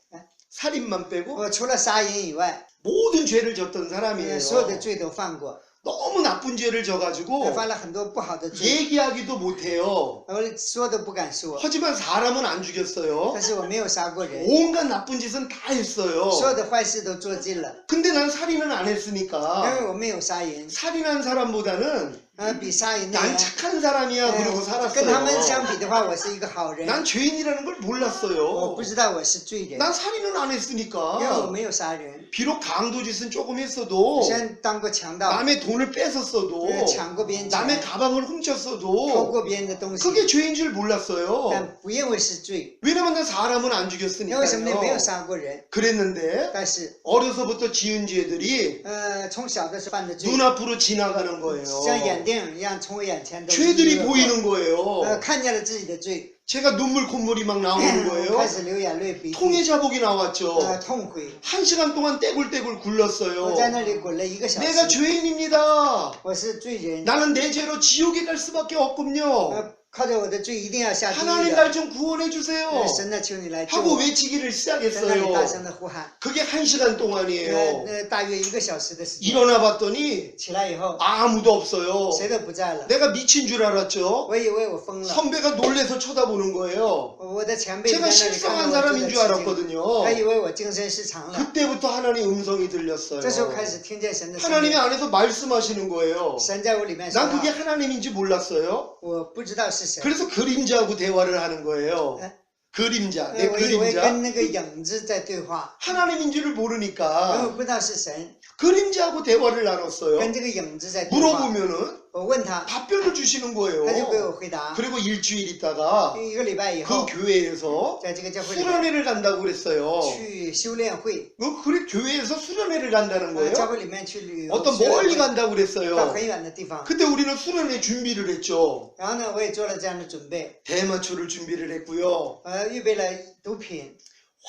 我除了杀人以外， 모든 죄를 졌던 사람이에요. 所有的罪都犯过， 너무 나쁜 죄를 我 져가지고 犯了很多不好的罪， 얘기하기도 못해요. 我说都不敢说。 하지만 사람은 안 죽였어요. 但是我没有杀过人， 온갖 나쁜 짓은 다 所有 했어요. 的坏事都做尽了， 근데 난 살인은 안 因为 했으니까 我没有杀人， 살인한 사람보다는 比杀人的 난 人， 착한 사람이야 그러고 跟他们 살았어요. 相比的话，我是一个好人， 난 죄인이라는 걸 我 몰랐어요. 不知道我是罪人， 난 살인은 안 因为我 했으니까. 没有杀人， 비록 강도짓은 조금 했어도 虽然当过强盗， 남의 돈을 뺏었어도 抢过别人钱， 남의 가방을 偷 훔쳤어도 过别人的东西， 그게 죄인 줄 몰랐어요. 但不认为是罪， 왜냐면 난 사람은 안 因为什么呢？没有 죽였으니까요. 杀过人， 그랬는데 但是 어려서부터 지은 죄들이 从小的时候犯的罪， 눈앞으로 지나가는 거예요. 像眼电影一样从我眼前都 죄들이 过 보이는 거예요. 看见了自己的罪， 제가 눈물 콧물이 막 나오는 开 거예요. 始流眼泪鼻涕， 통해 자복이 나왔죠. 痛悔。 1시간 동안 떼굴떼굴 我 굴렀어요. 在那里滚了1个小 내가 时， 죄인입니다. 我是罪人， 나는 내 죄로 지옥에 갈 수밖에 없군요. 靠着我的罪一定要下地狱 하나님 的。 날 좀 구원해 주세요. 神啊，求你来救 하고 我！ 외치기를 在那里大声 시작했어요. 的呼喊， 그게 1시간 동안이에요. 大约1个小时的时间。 일어나 봤더니 起来以后， 아무도 없어요. 谁都不在了。 내가 미친 줄 알았죠. 我以为我疯了， 선배가 놀래서 쳐다보는 거예요. 我的前辈在 제가 那里看 실성한 到我做 사람인 的 줄 事情， 알았거든요. 他以为我精神失常了。 그때부터 하나님 음성이 这时候开 들렸어요. 始听见神的声 하나님이 音， 안에서 말씀하시는 거예요. 神在我里面说 난 그게 话， 하나님인지 몰랐어요. 我不知道是谁。 그래서 그림자하고 대화를 하는 거예요. 에? 그림자, 내 我以为 그림자. 跟那个影子在对话， 하나님인 줄을 因为我 모르니까 不知道是神， 그림자하고 대화를 나눴어요. 跟这个影子在对话。 물어보면은 我问他， 답변을 주시는 他就给 거예요. 我回答。 그리고 일주일 있다가 1个礼拜以 그 后， 교회에서 在这个教会里面 수련회를 간다고 그랬어요. 去修炼会， 그래 교회에서 수련회를 간다는 教 거예요. 会里面去旅游， 어떤 学 멀리 会 간다고 到 그랬어요. 很远的地方。 그때 우리는 수련회 준비를 했죠. 然后呢，我也做了这样的准备， 대마초를 준비를 했고요. 预备了毒品，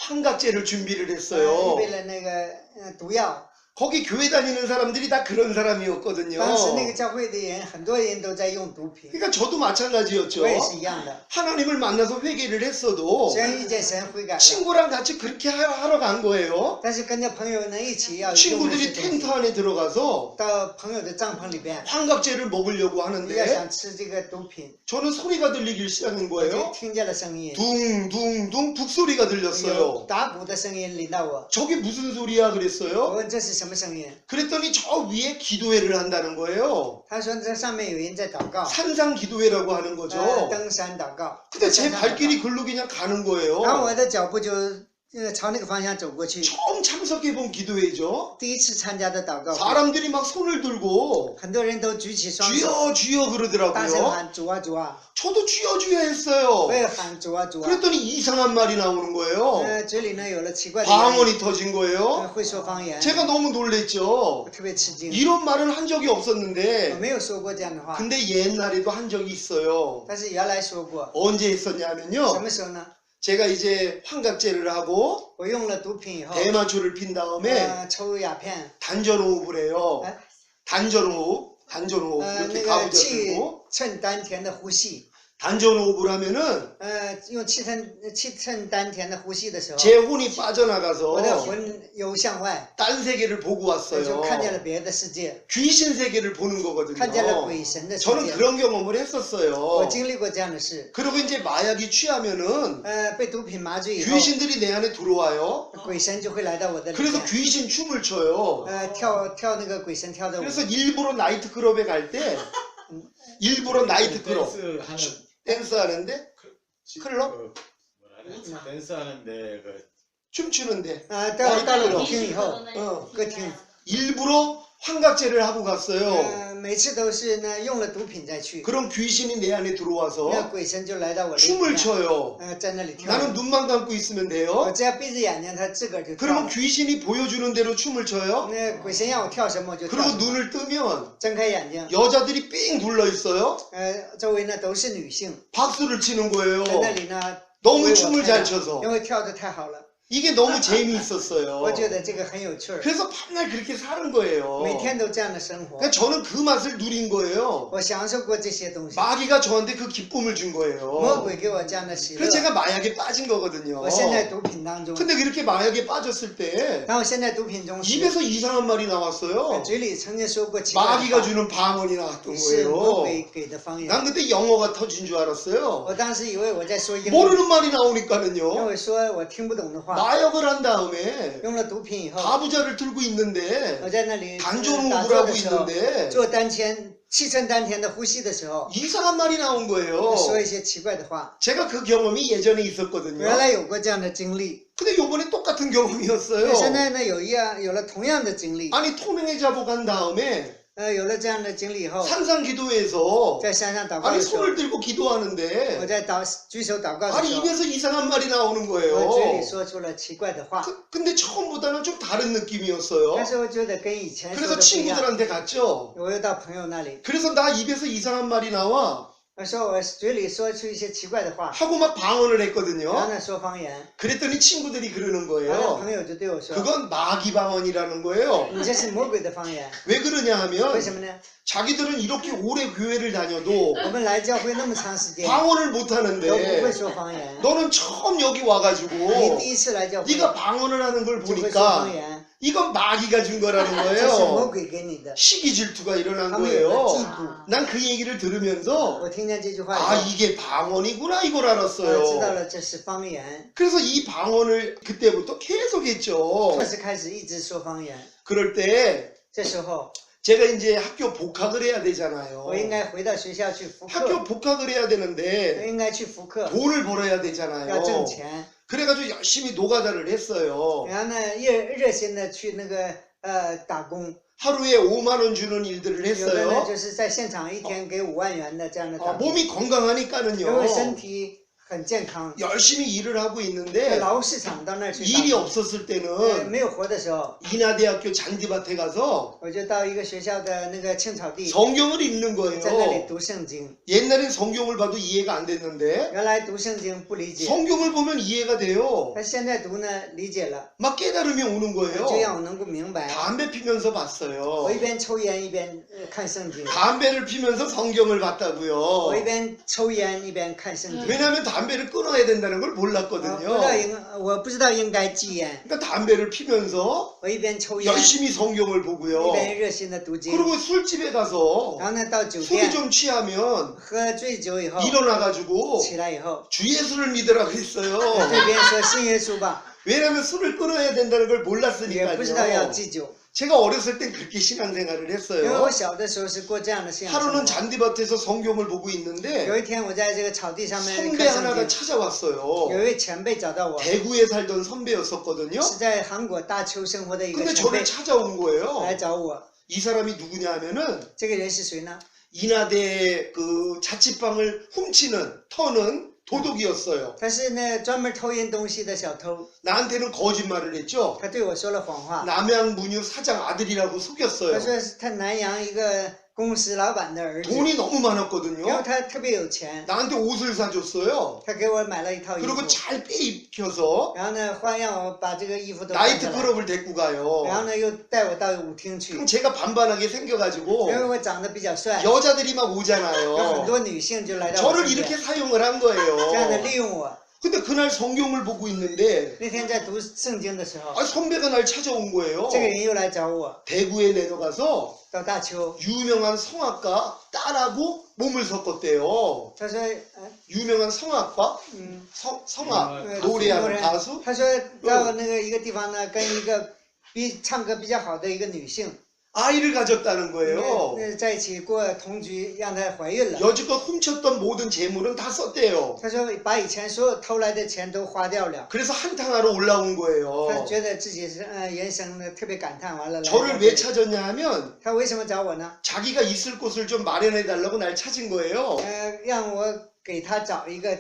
환각제를 준비를 预 했어요. 备了那个毒药。 거기 교회 다니는 사람들이 다 그런 当 사람이었거든요. 时那个教会的人，很多人都在用毒品， 그러니까 저도 마찬가지였죠. 我也是一样的。 하나님을 만나서 회개를 했어도 虽然遇见神悔改了， 친구랑 같이 그렇게 하러 간 거예요. 但是跟着朋友呢一起要用那 친구들이 些东西 텐트 안에 들어가서 到朋友的帐篷里边， 환각제를 먹으려고 要 하는데 想吃这个毒品， 저는 소리가 들리기 시작한 我就 거예요. 听见了声音， 둥둥둥 북소리가 有 들렸어요. 打鼓的声音临到我。 저게 무슨 소리야 我 그랬어요. 问这是什么声音？ 그랬더니 저 위에 기도회를 한다는 거예요. 他说这上面有人在祷告， 산상 기도회라고 하는 거죠. 登山祷告。 근데 제 登山祷告 발길이 글로 그냥 가는 然后 거예요. 我的脚步就朝那个方向走过去。 처음 참석해본 기도회죠. 第一次参加的祷告会， 사람들이 막 손을 들고 很多人都举起双手， 주여 주여 大声 그러더라고요. 喊主啊主啊， 저도 주여 주여 했어요. 我也喊主啊主啊。 그랬더니 이상한 말이 나오는 거예요. 嘴里呢有了奇怪的言语， 방언이 터진 거예요. 会说方言， 제가 너무 놀랬죠. 我特别吃惊。 이런 말을 한 적이 我 없었는데 没有说过这样的话， 근데 옛날에도 한 적이 있어요. 但是原来说过。 언제 什 했었냐면요. 么时候呢？ 제가 이제 환각제를 하고 我用了毒品以后， 대마초를 핀 다음에 抽鸦片， 단전호흡을 해요. 에? 단전호흡 那 이렇게 个 가부좌 气 들고 趁丹田的呼吸， 단전호흡을 하면은 用气趁丹田的呼吸的时候， 제 혼이 我的 빠져나가서 魂游向外， 딴 세계를 보고 我就 왔어요. 看见了别的世界， 귀신 세계를 보는 看见了 거거든요. 鬼神的世 저는 界。 그런 경험을 我 했었어요. 经历过这样的事。 그리고 이제 마약이 취하면은 被毒品麻醉以后， 귀신들이 내 안에 들어와요. 鬼神就会来到我的里 그래서 面， 귀신 춤을 춰요. 跳那个鬼神跳的舞。 그래서 일부러 나이트클럽에 갈 때 일부러 나이트클럽 댄스 하는 댄스 하는데 클럽? 그 뭐라 그래? 댄스 하는데 그 춤추는데 到了舞厅以后， 어, 歌厅， 일부러 환각제를 하고 갔어요. 每次都是呢用了毒品再去， 그럼 귀신이 내 안에 那 들어와서 鬼神就来到我的里 춤을 面， 춰요. 在那里跳。 나는 눈만 감고 있으면 我 돼요. 只要闭着眼睛，他自个儿就跳 그러면 了。 귀신이 보여주는 대로 춤을 춰요. 那鬼神让我跳什么我就跳 그리고 什么。 눈을 뜨면 睁开眼睛， 여자들이 삥 둘러 있어요. 周围呢都是女性， 박수를 치는 거예요. 在那里呢 너무 为我 춤을 拍 잘 照 춰서 因为跳的太好了， 이게 너무 재미있었어요. 我觉得这个很有趣儿， 그래서 밤날 그렇게 사는 거예요. 每天都这样的生活， 그러니까 저는 그 맛을 누린 거예요. 我享受过这些东西。 마귀가 저한테 그 기쁨을 준 魔 거예요. 鬼给我这样的喜乐 그래서 ， 제가 마약에 빠진 거거든요. 我现在毒品当中， 근데 그렇게 마약에 빠졌을 때 然后现在毒品中时， 입에서 이상한 말이 나왔어요. 嘴里曾经说过奇怪的 마귀가 话， 주는 방언이 나왔던 是魔 거예요. 鬼给的方言。 난 그때 영어가 터진 줄 알았어요. 我当时以为我在说英文， 모르는 말이 因 나오니까는요. 为说我听不懂的话。 마약을 한 다음에 用了毒品以后， 가부좌를 들고 있는데 我在那里打 단전호흡을 坐 하고 的时候， 있는데 做气沉丹田的呼吸的时候， 이상한 말이 나온 거예요. 说一些奇怪的话。 제가 그 경험이 예전에 있었거든요. 原来有过这样的经历， 근데 요번에 똑같은 所 경험이었어요. 以现在呢有了同样的经历， 아니 토맹에 자복한 다음에 有了这样的经历以后， 산상 기도에서 在山上祷告 아니 的时候， 손을 들고 我 기도하는데 在举手祷告的 아니 时候， 입에서 이상한 말이 나오는 我嘴里 거예요. 说出了奇怪的话， 근데 처음보다는 좀 다른 느낌이었어요. 但是我觉得跟以前说 그래서 的不一样。 친구들한테 갔죠. 我又到朋友那里， 그래서 나 입에서 이상한 말이 나와 我说我嘴里说出一些奇怪的话， 하고 막 방언을 然后 했거든요. 呢说方言， 그랬더니 친구들이 그러는 然后 거예요. 朋友就对我说， 그건 마귀 방언이라는 거예요. 你这是魔鬼的方言， 왜 그러냐 为 하면 什么呢？ 자기들은 이렇게 오래 교회를 다녀도 我们来教会那么长时间， 방언을 못 都不会 하는데 说方言。 너는 처음 여기 你 와가지고 第一次来教会， 네가 방언을 하는 걸 就会说方 보니까 言， 이건 마귀가 준 거라는 这是魔 거예요. 鬼给你的。 시기 질투가 일어난 他们有了嫉 거예요. 妒。 난 그 얘기를 들으면서 我听见这句话以 아 后， 이게 방언이구나 이걸 知道 알았어요. 了这是方言， 그래서 이 방언을 그때부터 계속 했죠. 开始一直说方言。 그럴 때 这时候， 제가 이제 학교 복학을 해야 되잖아요. 我应该回到学校去复 학교 课， 복학을 해야 我 되는데 应该去复课， 돈을 벌어야 要挣 되잖아요. 钱。 그래가지고 열심히 노가다를 했어요. 然后呢，热心的去那个打工， 하루에 5만 원 주는 일들을 有的呢 했어요. 就是在现场一天给5万元的这样的打工， 몸이 因为身 건강하니까는요. 体很健康。 열심히 일을 하고 在 있는데 劳务市场到那儿去打 일이 工， 없었을 때는 没有活的时候， 인하대학교 잔디밭에 가서 我就到一个学校的那个青草地， 성경을 읽는 在那里 거예요. 读圣经。 옛날엔 성경을 봐도 이해가 안 됐는데 原来读圣经不理解， 성경을 보면 이해가 돼요. 但现在读呢理解了， 막 깨달음이 오는 就 거예요. 让我能够明白。 담배 피면서 我 봤어요. 一边抽烟一边看圣经， 담배를 피면서 성경을 我一 봤다고요. 边抽烟一边看圣经。 왜냐하면 담배를 끊어야 된다는 걸 我不知道 몰랐거든요. 我不知道应该戒烟， 그러니까 담배를 피면서 我一边抽烟， 열심히 성경을 一 보고요. 边热心的读经。 그리고 술집에 가서 然后呢，到酒 술이 店 좀 취하면 喝醉酒以后， 일어나가지고 起来以后， 주 예수를 믿으라 그랬어요. 对别人说信耶稣吧， 왜냐하면 술을 끊어야 된다는 걸 也不知道要 몰랐으니까요. 戒酒。 제가 어렸을 땐 그렇게 신앙생활을 因为 했어요. 我小的时候是过这样的信仰生 하루는 活。 잔디밭에서 성경을 보고 有 있는데 一天我在这个草地上面 선배 看圣 하나가 经， 찾아왔어요. 有一位前辈找到我， 대구에 살던 선배였었거든요. 是在韩国大邱生活的一个 근데 前 저를 辈 찾아온 来 거예요. 找我。 이 사람이 누구냐 하면은 这个人是谁呢？ 인하대 그 자취방을 훔치는 터는 도둑이었어요. 他是那专门偷运东西的小偷， 나한테는 거짓말을 했죠. 他对我说了谎话。 남양문유 사장 아들이라고 他 속였어요. 说是他南阳一个公司老板的儿子， 돈이 너무 因为 많았거든요. 他特别有钱， 나한테 옷을 사줬어요. 他给我买了一套衣服， 그리고 잘 빼입혀서 然后呢，让我把这个衣服都换下来， 나이트클럽을 데리고 가요. 然后呢又带我到舞厅去， 그럼 제가 반반하게 생겨가지고 因为我长得比较帅， 여자들이 막 有很 오잖아요. 多女性就来到我 저를 身 이렇게 边， 사용을 한 这样的 거예요. 利用我。 근데 그날 성경을 보고 있는데 那天在读圣经的时候， 선배가 날 찾아온 거예요. 这个人又来找我， 대구에 내려가서 到大邱， 유명한 성악가 딸하고 몸을 섞었대요. 他说， 유명한 성악가? 嗯， 성악, 네, 노래하는 가수? 他说到那个一个地方呢，跟一个唱歌比较好的一个女性， 아이를 가졌다는 거예요. 那在一起过同居，让她怀孕了。 여지껏 훔쳤던 모든 재물은 다 썼대요. 他说把以前所有偷来的钱都花掉了， 그래서 한탕하러 올라온 他 거예요. 觉得自己是人生呢特别感叹，完了来。 저를 왜 찾았냐 하면 他为什么找我呢？ 자기가 있을 곳을 좀 마련해 달라고 날 찾은 거예요. 让我给他找一个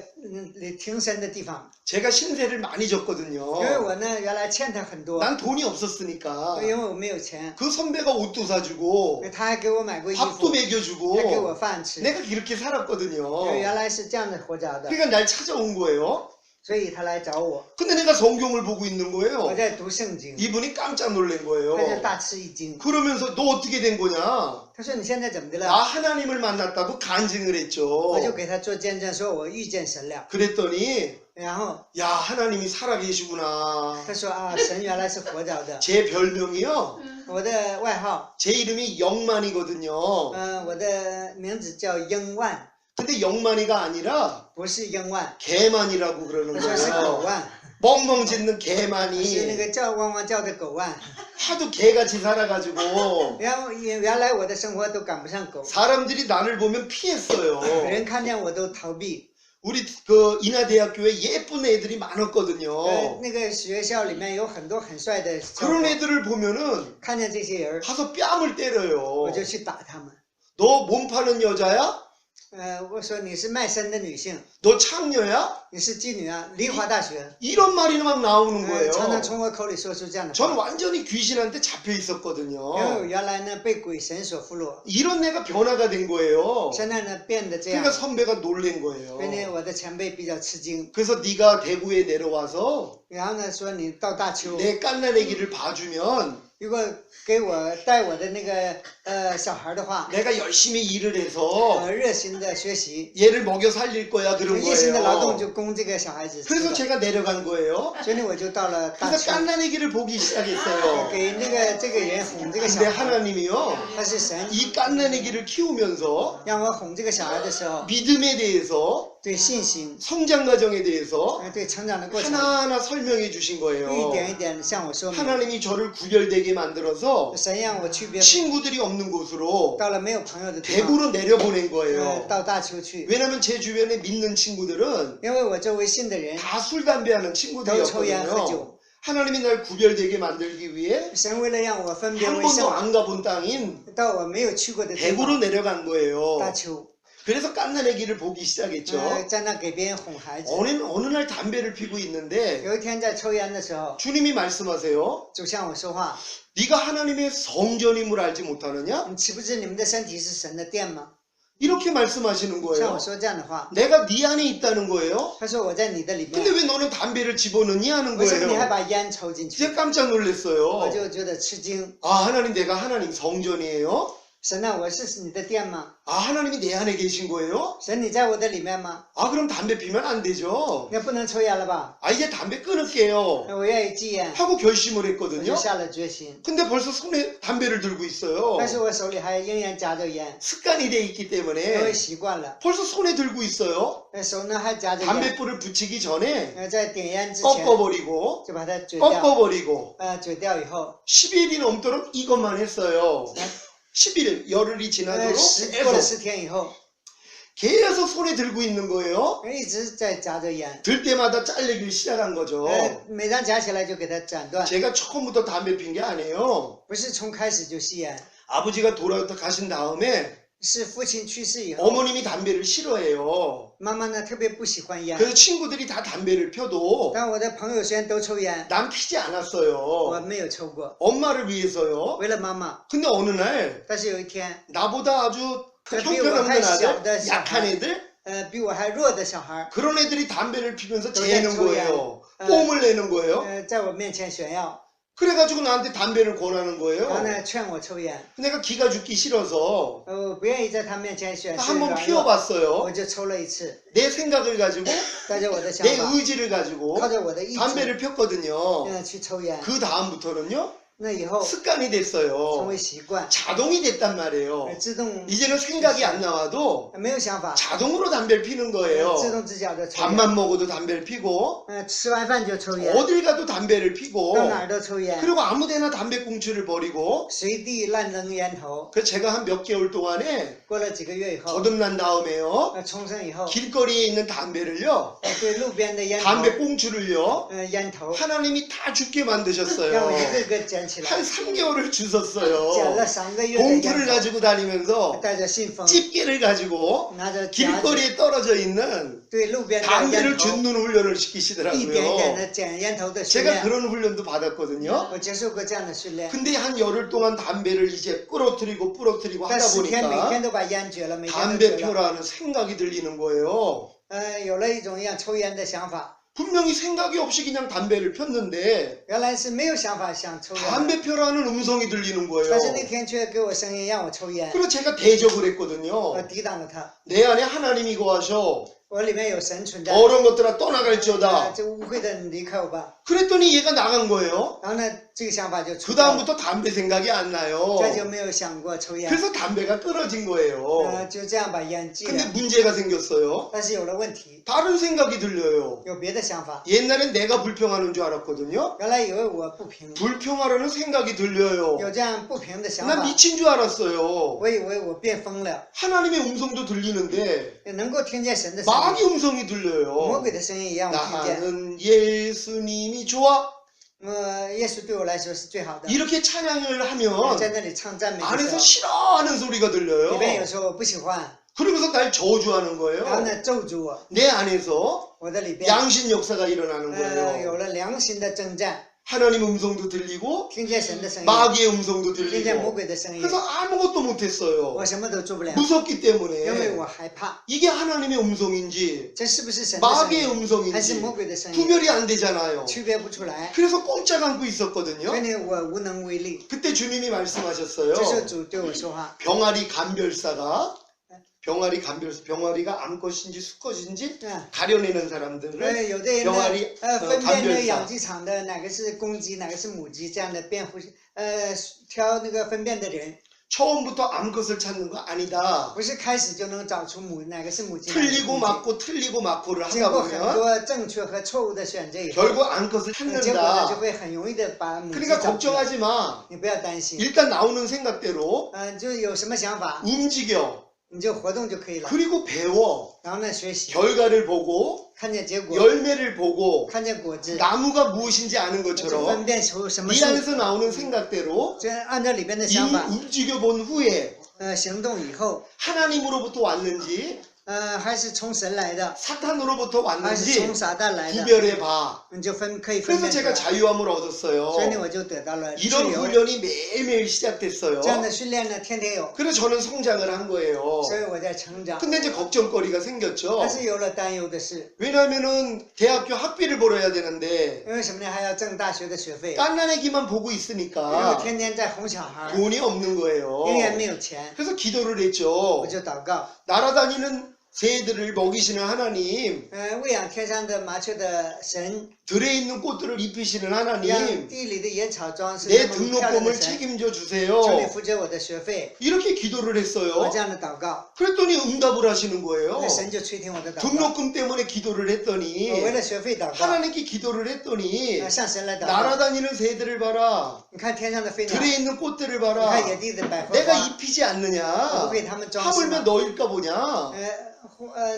停身的地方， 제가 신세를 많이 因为 졌거든요. 我呢原来欠他很多， 난 돈이 없었으니까 因为我没有钱， 그 선배가 옷도 사주고 他还给我买过衣 밥도 服，还给 먹여주고 我饭吃， 내가 그렇게 因为 살았거든요. 原来是这样的活着的， 그러니까 날 찾아온 거예요. 所以他来找我， 근데 내가 성경을 보고 있는 我 거예요. 在读圣经， 이분이 깜짝 놀란 거예요. 他就大吃一惊， 그러면서 너 어떻게 된 거냐? 他说你现在怎么的 나 了？ 하나님을 만났다고 간증을 我 했죠. 就给他做见证，说我遇见神了， 그랬더니 然后 야 하나님이 살아계시구나. 他说啊，神原来是活着的， 제 별명이요. 我的外号， 제 이름이 영만이거든요. 我的名字叫英万， 근데 영만이가 아니라 不是英万， 개만이라고 그러는 他说是狗 거예요. 万， 멍멍 짖는 是那 개만이 个叫汪汪叫的狗万。 하도 개같이 살아가지고 然后原来我的生活都赶不上狗， 사람들이 나를 보면 피했어요. 人看见我都逃避。 우리 그 인하대학교에 예쁜 애들이 많았거든요. 那个学校里面有很多很帅的小 그런 伙， 애들을 보면은 看见这些人， 가서 뺨을 때려요. 我就去打他们。 너 몸 파는 여자야? 我说你是卖身的女性， 너 창녀야? 你是妓女啊？梨华大学， 이런 말이 막 나오는 常常 거예요. 从我口里说出这样的 저는 话。 완전히 귀신한테 잡혀 因为我 있었거든요. 原来呢被鬼神所俘虏， 이런 애가 변화가 된 거예요. 现在呢变得这样 그러니까 ， 선배가 놀란 거예요. 所以呢我的前辈比较吃惊。 그래서 네가 대구에 내려와서 然后呢说你到大邱， 내 깐난애기를 봐주면 如果给我带我的那个小孩的话， 내가 열심히 일을 해서 热心的学习， 얘를 먹여 살릴 거야 就 그런 一心的劳动 거예요. 就供这个小孩子吃 그래서 的。 제가 내려간 거예요. 所以呢我就到了大 그래서 邱， 깐난애기를 보기 시작했어요. 给这个人哄这个小 근데 孩， 하나님이요 他是神， 이 깐난애기를 키우면서 让我哄这个小孩的时候， 믿음에 대해서 对信心， 성장 과정에 대해서 对成长的过程， 하나하나 설명해 주신 一 거예요. 点一点地向我说明。 하나님이 저를 구별되게 만들어서 神让我区别， 친구들이 없는 곳으로 到了没有朋友的地方， 대구로 내려보낸 거예요. 到大邱去， 왜냐면 제 주변에 믿는 친구들은 因为我周围信的人 다 술 담배 하는 都抽烟喝 친구들이었거든요. 酒， 하나님이 날 구별되게 만들기 위해 神为了让我分别 한 为 번도 圣， 안 가본 땅인 到我没有去过的地 대구로 方， 내려간 거예요. 大邱， 그래서 깐난애기를 보기 시작했죠. 在那给别人哄孩子。 어느 날 담배를 피고 있는데 有一天在抽烟的时候， 주님이 말씀하세요. 就向我说话， 네가 하나님의 성전임을 알지 못하느냐? 你岂不知你们的身体是神的殿吗？ 이렇게 말씀하시는 向 거예요. 我说这样的话， 내가 네 안에 있다는 거예요. 他说我在你的里 근데 面， 왜 너는 담배를 집어넣니 하는 为什么你还 거예요. 把烟抽进去？ 진짜 깜짝 我 놀랐어요. 就觉得吃惊。 아 하나님 내가 하나님 성전이에요. 神啊，我是你的殿吗？ 아, 하나님이 내 안에 계신 거예요? 神，你在我的里面吗？ 아, 그럼 담배 피면 안 되죠. 那不能抽烟了吧？ 아, 이제 담배 끊을게요. 那我愿意戒烟， 하고 결심을 我就 했거든요. 下了决心。 근데 벌써 손에 담배를 들고 있어요. 但是我手里还仍然夹着烟， 습관이 돼 있기 因为 때문에 习惯了。 벌써 손에 들고 있어요. 那手呢还夹着烟， 담배불을 붙이기 전에 在点烟之前 꺾어버리고 就把它嘴掉， 꺾어버리고 嘴掉以后， 10일이 넘도록 이것만 했어요. 10일, 열흘이 지나도록 过了 계속 10天以后， 계속 손에 들고 있는 거예요. 一直在夹着烟， 들 때마다 잘리기 시작한 거죠. 每当夹起来就给它斩断， 제가 처음부터 담배 핀 게 아니에요. 不是从开始就吸烟， 아버지가 돌아가신 다음에 是父亲去世以后， 어머님이 담배를 싫어해요. 妈妈呢特别不喜欢烟。 그래서 친구들이 다 담배를 펴도 但我的朋友虽然都抽烟， 난 피지 我 않았어요. 没有抽过， 엄마를 위해서요. 为了妈妈。 근데 어느 날 但是有一天， 나보다 아주 그 형편없는 비유가 아들, 약한 애들, 比我还弱的小孩， 그런 애들이 담배를 피면서 또 재는 약초야. 거예요. 뽐을 내는 거예요. 在我面前炫耀， 그래가지고 나한테 담배를 권하는 然后 거예요. 呢劝我抽烟， 내가 기가 죽기 싫어서 我不愿意在他面前显示 한번 软弱， 피워봤어요. 我就抽了一次， 내 생각을 가지고 带着我的想 내 法， 의지를 가지고 靠着我的意志， 담배를 폈거든요. 去抽烟。 그 다음부터는요 那以后 습관이 成 됐어요. 为习惯， 자동이 됐단 말이에요. 自动 이제는 생각이 안 나와도 没有想法， 자동으로 담배를 피는 自 거예요. 动自觉的抽烟。 밥만 먹어도 담배를 피고 吃完饭就抽烟， 어딜 가도 담배를 피고 到哪儿都抽烟， 그리고 아무데나 담배 꽁초를 버리고 随地乱扔烟头。 그래서 제가 한 몇 개월 동안에 过了几个月以后， 거듭난 다음에요 重生以后， 길거리에 있는 담배를요 对路边的烟头， 담배 꽁초를요 烟头， 하나님이 다 죽게 让我 만드셨어요. 一个个捡起来， 한 3개월을 捡了 주셨어요. 3个月的 봉투를 烟头， 가지고 다니면서 带着信封， 집게를 가지고 拿着夹子， 길거리에 떨어져 있는 对路边的 담배를 烟头， 줍는 훈련을 一点一点 시키시더라고요. 的捡烟头的训 제가 练。 그런 훈련도 받았거든요. 我接受过这样的训练， 근데 한 열흘 동안 담배를 이제 부러뜨리고 但 하다 10天每 보니까 天都把烟绝了，每天都 담배 绝了。 펴라는 생각이 들리는 거예요. 有了一种要抽烟的想法， 분명히 생각이 없이 그냥 담배를 폈는데 原来是没有想法想抽烟的， 담배 펴라는 음성이 들리는 거예요. 但是那天却给我声音让我抽烟， 그래서 제가 대적을 我 했거든요. 抵挡了它。 내 안에 하나님이 거하셔. 我里面有神存在， 더러운 것들아 떠나갈지어다. 这污秽的你离开我吧。 그랬더니 얘가 나간 거예요. 然后呢，这个想法就 그 出来了， 다음부터 담배 생각이 안 나요. 这就没有想过抽烟， 그래서 담배가 끊어진 거예요. 就这样把烟戒 근데 了。 문제가 생겼어요. 但是有了问题， 다른 생각이 들려요. 有别的想法。 옛날엔 내가 불평하는 줄 알았거든요. 原来以为我不平， 불평하려는 생각이 들려요. 有这样不平的想 난 法， 미친 줄 알았어요. 我以为我变疯了。 하나님의 음성도 들리는데 能够听见神的声 마귀 音， 음성이 魔 들려요. 鬼的声音也让我听见。 나는 예수님이 좋아. 耶稣对我来说是最好的。 이렇게 찬양을 我 하면 在那里唱赞美的 안에서 时候， 싫어하는 소리가 里面 들려요. 有时候我不喜欢， 그러면서 날 저주하는 然后 거예요. 呢咒住我， 내 안에서 我的里边 양심 역사가 일어나는 有 거예요. 了良心的征战， 하나님 음성도 들리고 听见神的声音， 마귀의 음성도 听见魔 들리고 鬼的声音， 그래서 아무것도 못했어요. 我什么都做不了， 무섭기 因为 때문에 我害怕。 이게 하나님의 음성인지 这是不是神的声 마귀의 音，还是 음성인지 魔鬼的声音？ 구별이 안 되잖아요. 区别不出来， 그래서 꼼짝 않고 있었거든요. 所以呢，我无能为力。 그때 주님이 这时候 말씀하셨어요. 主对我说话， 병아리 간별사가 병아리가 암컷인지 수컷인지 嗯。 가려내는 사람들을 有的人呢 병아리 分辨那 간별사 养鸡场的哪个是公鸡，哪个是母鸡，这样的辨护，挑那个分辨的人， 처음부터 암컷을 찾는 거 아니다. 不是开始就能找出哪个是母鸡，哪个是 틀리고 公鸡。 맞고 틀리고 맞고를 经 하다 过很 보면 多正确和错误的选择以后， 결국 암컷을 结果呢就 찾는다. 会很容易的把母鸡 그러니까 找出来。 걱정하지 마. 你不要担心， 일단 나오는 생각대로 就有什么想法， 움직여. 你就活动就可以了。 그리고 배워. 然后呢，学习， 결과를 보고 看见结果， 열매를 보고 看见果子， 나무가 무엇인지 아는 就 것처럼 分辨出什么 이 是， 안에서 나오는 생각대로 就按照里边的 이 想法， 움직여 본 후에 行动以后， 하나님으로부터 왔는지 还是从神来的， 사탄으로부터 还是从 왔는지 撒旦来的， 구별해봐. 你就可以分 그래서 辨出 제가 来。 자유함을 얻었어요. 所以呢，我就得到了自 이런 由。 훈련이 매일매일 시작됐어요. 这样的训练呢，天天有， 그래서 저는 성장을 한 거예요. 所以我在成长。 근데 이제 걱정거리가 생겼죠. 但是有了担忧的事， 왜냐하면은 대학교 학비를 벌어야 되는데 因为什么呢？还要挣大学的学费， 깐난애기만 보고 因为 있으니까 天天在哄小孩， 돈이 없는 永远 거예요. 没有钱， 그래서 기도를 我 했죠. 就祷告， 날아다니는 새들을 먹이시는 하나님, 喂养天上的麻雀的神， 들에 있는 꽃들을 입히시는 让 하나님, 地里的野草装饰 내 那么漂亮的 등록금을 神， 책임져 求你 주세요. 负责我的学费。 이렇게 기도를 我 했어요. 这样的祷告， 그랬더니 응답을 하시는 거예요. 那神就垂听我的祷告。 등록금 때문에 기도를 我为 했더니 了学费祷告， 하나님께 기도를 했더니 向神来祷告。 날아다니는 새들을 봐라. 你看天上的飞鸟， 들에 你 있는 꽃들을 看 봐라. 野地的百合 내가 花， 입히지 我 않느냐? 不给他们装饰 하물며 吗？ 너일까 보냐?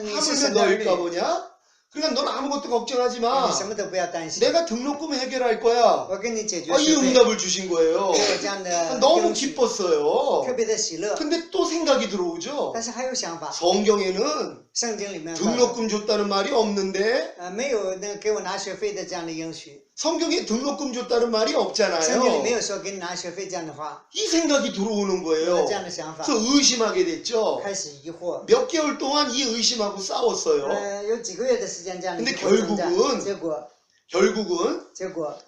你是 하물며 神的儿女， 너일까 보냐? 그러니까 넌 아무것도 걱정하지 你 마. 什么都不要担心， 내가 등록금 해결할 거야. 我给你解决 이 学费。 응답을 주신 거예요. 给我这样的 너무 应许， 기뻤어요. 特别的喜乐。 근데 또 생각이 들어오죠. 但是还有想法， 성경에는 圣经里面 등록금 줬다는 말이 없는데 没有那给我拿学费的这样的应许， 성경에 등록금 줬다는 말이 圣经里 없잖아요. 没有说给你拿学费这样的话。 이 생각이 들어오는 有 거예요. 了这样的想法， 그래서 의심하게 됐죠. 开始疑惑。 몇 개월 동안 이 의심하고 싸웠어요. 有几个月的时间这样的 근데 疑惑征战 결국은 结果 결국은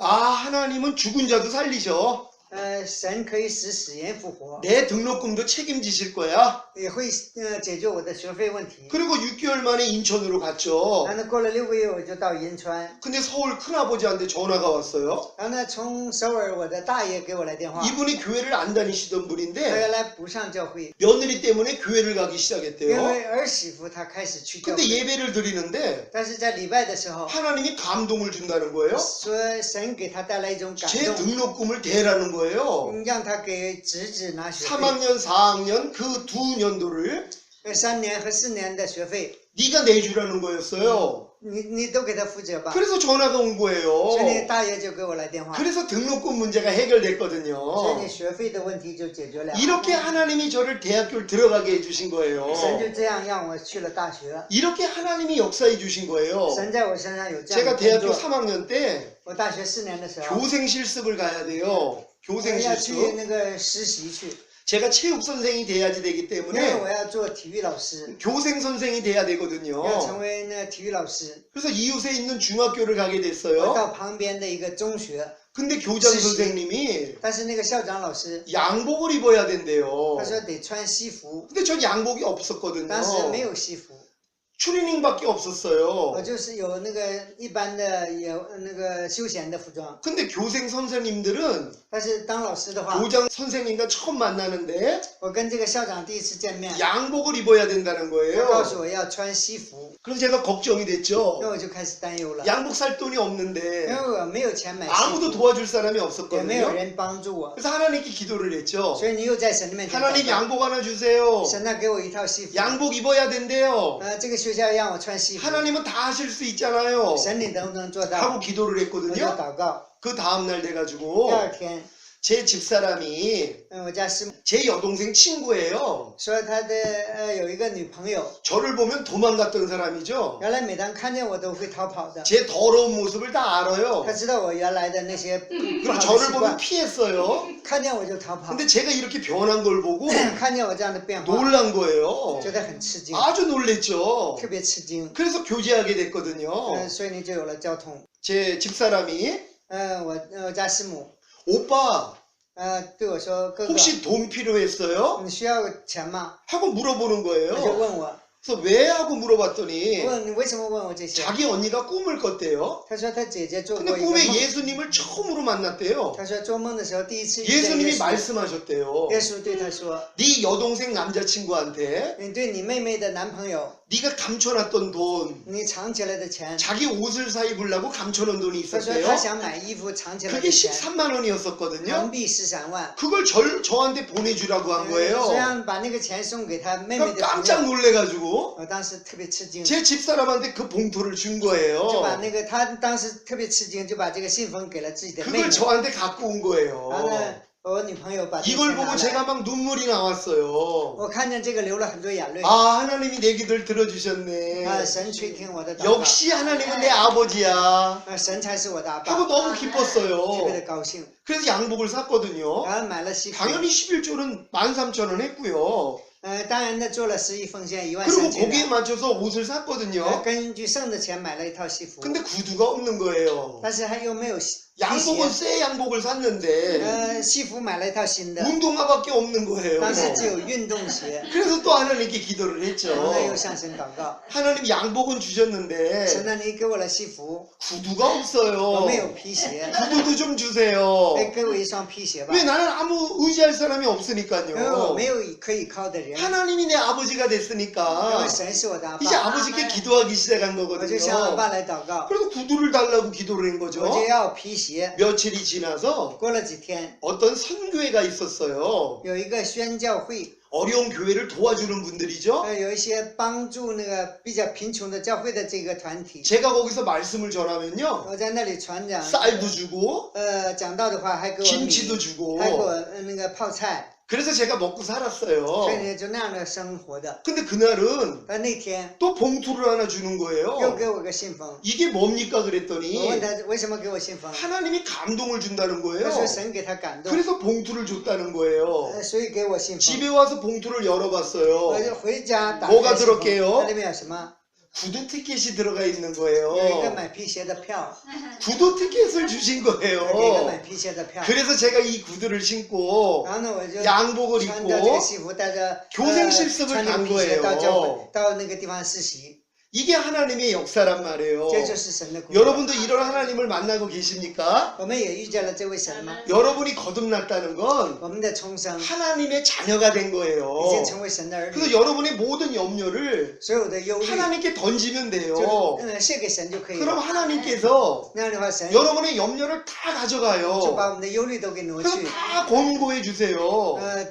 하나님은 죽은 자도 살리셔. 神可以使死人复活， 내 등록금도 책임지실 거야. 也会解决我的学费问题。 그리고 6개월 만에 인천으로 갔죠. 然后呢，过了6个月我就到银川， 근데 서울 큰아버지한테 전화가 왔어요. 然后呢，从首尔我的大爷给我来电话， 이분이 교회를 안 다니시던 他 분인데 原来不上教会， 며느리 때문에 교회를 가기 因 시작했대요. 为儿媳妇她开始去教 근데 会， 예배를 드리는데 但是在礼拜的时候， 하나님이 감동을 준다는 거예요. 说神给他带来一种感 제 动， 등록금을 대라는 거예요. 让他给侄子拿学费， 3학년, 4학년 그 두 년도를 3年和4年的学费， 네가 내주라는 거였어요. 你都给他负责吧。 그래서 전화가 온 所以呢， 거예요. 大爷就给我来电话， 그래서 등록금 문제가 所以 해결됐거든요. 你学费的问题就解决了。 이렇게 하나님이 저를 대학교를 들어가게 해주신 거예요. 神就这样让我去了大学， 이렇게 하나님이 역사해 주신 거예요. 神在我身上有这样 제가 的工 대학교 作。 3학년 때 我大学4年的时候， 교생 실습을 가야 돼요. 我 교생 要去 실습. 那个实习去， 제가 체육 선생이 돼야지 되기 因为我 때문에 要做体育老师， 교생 선생이 돼야 要 되거든요. 成为那体育老师。 그래서 이웃에 있는 중학교를 가게 我 됐어요. 到旁边的一个中学， 근데 교장 시시. 선생님이 但是那个校长老师 양복을 입어야 된대요. 他说得穿西服， 근데 전 양복이 없었거든요. 当时没有西服， 추리닝밖에 我 없었어요. 就是有那个一般的有那个休闲的服装。 근데 교생 선생님들은 但是当老师的话， 교장 선생님과 처음 만나는데 我跟这个校长第一次见面， 양복을 입어야 된다는 他告诉 거예요. 我要穿西服， 그래서 제가 걱정이 那 됐죠. 我就开始担忧了， 양복 살 돈이 因 없는데 为我没有钱买西 아무도 服， 도와줄 사람이 也没有 없었거든요. 人帮助我， 그래서 하나님께 기도를 했죠. 所以你又在神的面前 하나님 祷告， 양복 하나 주세요. 神啊给我一套西服， 양복 입어야 된대요. 这个学校让我穿西服， 하나님은 다 하실 수 있잖아요. 神你能不能做到？ 하고 기도를 我就 했거든요. 祷告， 그 다음날 第 돼가지고 二天， 제 집사람이 我家师母 제 여동생 친구예요. 说他的有一个女朋友， 저를 보면 도망갔던 사람이죠. 原来每当看见我都会逃跑的， 제 더러운 모습을 다 알아요. 他知道我原来的那些不 그리고 好的 저를 习 보면 惯， 피했어요. 看见我就逃跑， 근데 제가 이렇게 변한 걸 보고 看见我这样的变化， 놀란 거예요. 觉得很吃惊， 아주 놀랬죠. 特别吃惊， 그래서 교제하게 됐거든요. 所以呢就有了交通。 제 집사람이 我家师母 오빠 对我说：“哥哥， 혹시 돈 필요했어요? 你需要钱吗？” 하고 물어보는 他就 거예요. 问我， 그래서 왜 하고 물어봤더니 问你为什么问我这些？ 자기 언니가 꿈을 꿨대요. 他说他姐姐做 근데 过一个 꿈에 梦， 예수님을 처음으로 만났대요. 他说做梦的时候第一次遇见 예수님이 耶稣， 말씀하셨대요. 耶稣对他说 네 여동생 남자친구한테 ：“ 你对你妹妹的男朋友， 네가 감춰놨던 돈 你藏起来的钱， 자기 옷을 사 입으려고 감춰놓은 돈이 他说 있었대요. 他想买衣服藏起来 그게 的钱， 13만 원이었었거든요. 人民币13万， 그걸 저한테 보내주라고 한 这 거예요. 样把那个钱送给他妹妹 그러니까 的朋 깜짝 友。 놀래가지고 我当时特别吃惊， 제 집사람한테 그 봉투를 준 就把 거예요. 那个他当时特别吃惊，就把这个信封给了自己的妹妹 그걸 。 저한테 갖고 온 然后呢 거예요. 我女朋友把这个 이걸 钱拿 보고 来， 제가 막 눈물이 나왔어요. 我看见这个流了很多眼泪。 아, 하나님이 내 기도를 들어주셨네. 神垂听我的祷告， 역시 하나님은 내 아버지야. 神才是我的阿爸， 하고 너무 特别 기뻤어요. 的高兴。 그래서 양복을 샀거든요. 然后买了西服， 당연히 11조는 13,000원 했고요. 当然呢做了11奉献1万 그리고 3千 거기에 的， 맞춰서 옷을 샀거든요. 根据剩的钱买了一套西服， 근데 구두가 없는 거예요. 但是还又没有皮 양복은 鞋， 새 양복을 샀는데 西服买了一套新的， 운동화밖에 없는 거예요. 但是只有运动鞋。 그래서 또 하나님께 기도를 然后呢 했죠. 又向神祷告， 하나님 양복은 神 주셨는데 呢你给我了西服， 구두가 我 없어요. 没有皮鞋， 구두도 좀 주세요. 给我一双皮鞋吧， 왜 나는 아무 의지할 사람이 因为我 없으니까요. 没有可以靠的人， 하나님이 내 아버지가 因 됐으니까 为神是我的阿 이제 爸， 아버지께 기도하기 시작한 我就向阿 거거든요. 爸来祷告， 그래서 구두를 달라고 기도를 한 我就 거죠. 要皮鞋。 며칠이 지나서 过了几天， 어떤 선교회가 있었어요. 有一个宣教会， 어려운 교회를 도와주는 분들이죠. 有一些帮助那个比较贫穷的教会的这个团体， 제가 거기서 말씀을 전하면요. 我在那里传讲， 쌀도 주고 讲道的话还给我米， 김치도 주고 还给我那个泡菜， 그래서 제가 먹고 所以 살았어요. 呢就那样的生活的。 근데 그날은 但那天 또 봉투를 하나 주는 又 거예요. 给我个信封， 이게 뭡니까 我问 그랬더니 他为什么给我信封， 하나님이 감동을 준다는 他 거예요. 说神给他感动， 그래서 봉투를 줬다는 거예요. 所以给我信封。 집에 와서 봉투를 我 열어봤어요. 就回家打 뭐가 开信封， 들었게요? 那里面有什么？ 구두 티켓이 들어가 있는 有一个 거예요. 买皮鞋的票， 구두 티켓을 주신 给一个 거예요. 买皮鞋的票。 그래서 제가 이 구두를 신고 然后呢，我就 양복을 穿着这个 입고 西服，带着 교생 실습을 穿着 간 皮鞋到教 거예요. 会，到那个地方实习， 이게 하나님의 역사란 말이에요. 这就是神的工作。 여러분도 이런 하나님을 만나고 계십니까? 我们也遇见了这位神吗？ 여러분이 거듭났다는 건 我们的重生 하나님의 자녀가 된 已 거예요. 经成为神的儿 그래서 女， 여러분의 모든 염려를 所有的忧虑 하나님께 던지면 就 돼요. 卸给神就可以 그럼 了。 하나님께서 那样的话，神 여러분의 염려를 다 就把 가져가요. 我们的忧虑都给挪 그래서 去， 다 권고해 주세요.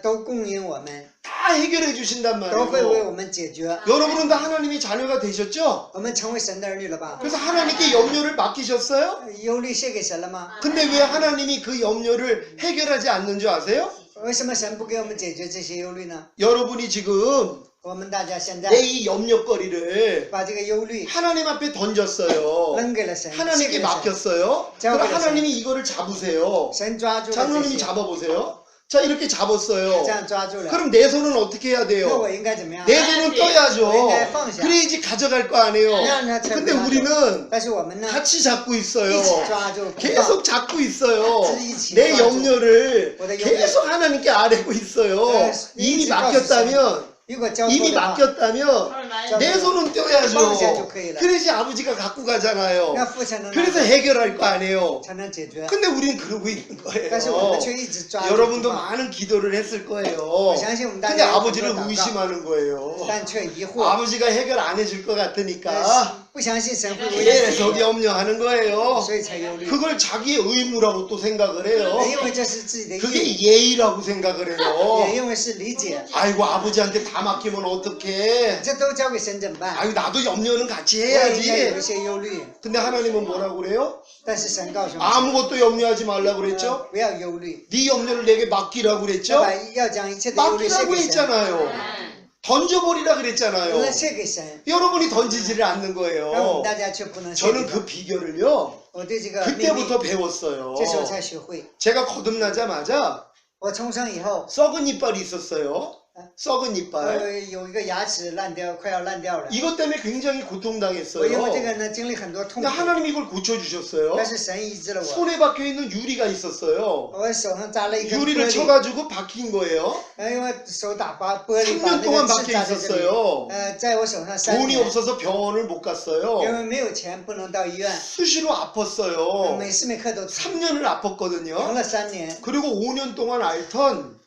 都供应我们， 다 해결해 주신단 都会为 말이에요. 我们解决。 여러분은 다 하나님의 자녀가 되셨죠? 我们成为神的儿女了吧？ 그래서 하나님께 염려를 맡기셨어요? 忧虑卸给神了吗？ 근데 왜 하나님이 그 염려를 해결하지 않는 줄 아세요? 为什么神不给我们解决这些忧虑呢？ 여러분이 지금 我们大家现在 내 이 염려거리를 把这个忧虑 하나님 앞에 던졌어요. 扔给了神，卸给 하나님께 了神， 맡겼어요. 그럼 그래서 하나님이 이거를 잡으세요. 神抓住了这 장로님이 些， 잡아보세요. 자, 이렇게 잡았어요. 这样抓住了。 그럼 내 손은 어떻게 해야 那 돼요? 我应该怎么样？ 내 손은 떠야죠. 네,放下. 그래야지 가져갈 거 아니에요. 네, 네, 근데 네, 우리는 但是我们呢， 같이 잡고 一 있어요. 起抓住， 계속 잡고 있어요. 같이 내抓住. 염려를我的 계속 하나님께 아뢰고 있어요. 네, 이미 일찍 맡겼다면 如果交托 이미 的话， 맡겼다면 내 손은 떼어야죠. 뻥이죠, 그이라. 그래야지 아버지가 갖고 가잖아요. 那父才能拿 그래서 走 해결할 거 아니에요. 才能解决。 근데 우리는 그러고 있는 但是我们 거예요. 却一直抓住不 여러분도 放， 많은 기도를 했을 我 거예요. 相信我们大 근데 家有很多 아버지를 祷告， 의심하는 거예요. 但却疑惑， 아버지가 해결 안 해줄 것 같으니까 不相信神会为自 계속 己， 염려하는 거예요. 所以才忧虑。 그걸 자기의 의무라고 또 생각을 해요. 因为这是自己的义 그게 务， 예의라고 생각을 也 해요. 因为是理解， 아이고 아버지한테 다 맡기면 어떡해. 这都交给神怎么办？ 아이고 나도 염려는 같이 我也应该有一 해야지. 些忧虑， 근데 하나님은 뭐라고 그래요? 但是神告诉我们， 아무것도 염려하지 말라고 그랬죠? 不要忧虑， 네 염려를 내게 맡기라고 要 그랬죠? 把要将一切的忧虑卸 맡기라고 给神， 했잖아요. 던져버리라 그랬잖아요. 不能卸给神， 여러분이 던지지를 않는 而我们 거예요. 大家却不能卸 저는 给 그 他。 비결을요. 我对这个秘密， 그때부터 배웠어요. 这时候才学会。 제가 거듭나자마자 我重生以后， 썩은 이빨이 있었어요. 썩은 이빨. 有一个牙齿烂掉，快要烂掉了。 이것 때문에 굉장히 我因为 고통당했어요. 这个呢，经历很多痛 근데 苦， 하나님이 이걸 고쳐주셨어요. 但是神医治了我。 손에 박혀있는 유리가 있었어요. 我手上扎了一根玻 유리를 璃， 쳐가지고 박힌 거예요. 因为手打玻璃，把 3년 那 동안 个刺 박혀 扎在这里。 있었어요. 在我手上3 돈이 年， 없어서 병원을 못 因 갔어요. 为没有钱不能到医院， 수시로 아팠어요. 每时每刻都疼， 3년을 疼 아팠거든요. 了3年。 그리고 5년 동안 앓던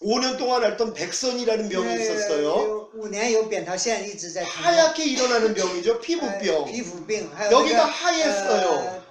5년 동안 앓던 백선이라는 병이 있었어요. 5年有扁桃腺一直在疼， 하얗게 일어나는 병이죠. 피부병. 皮肤病，还有 여기가 那个 하얘어요.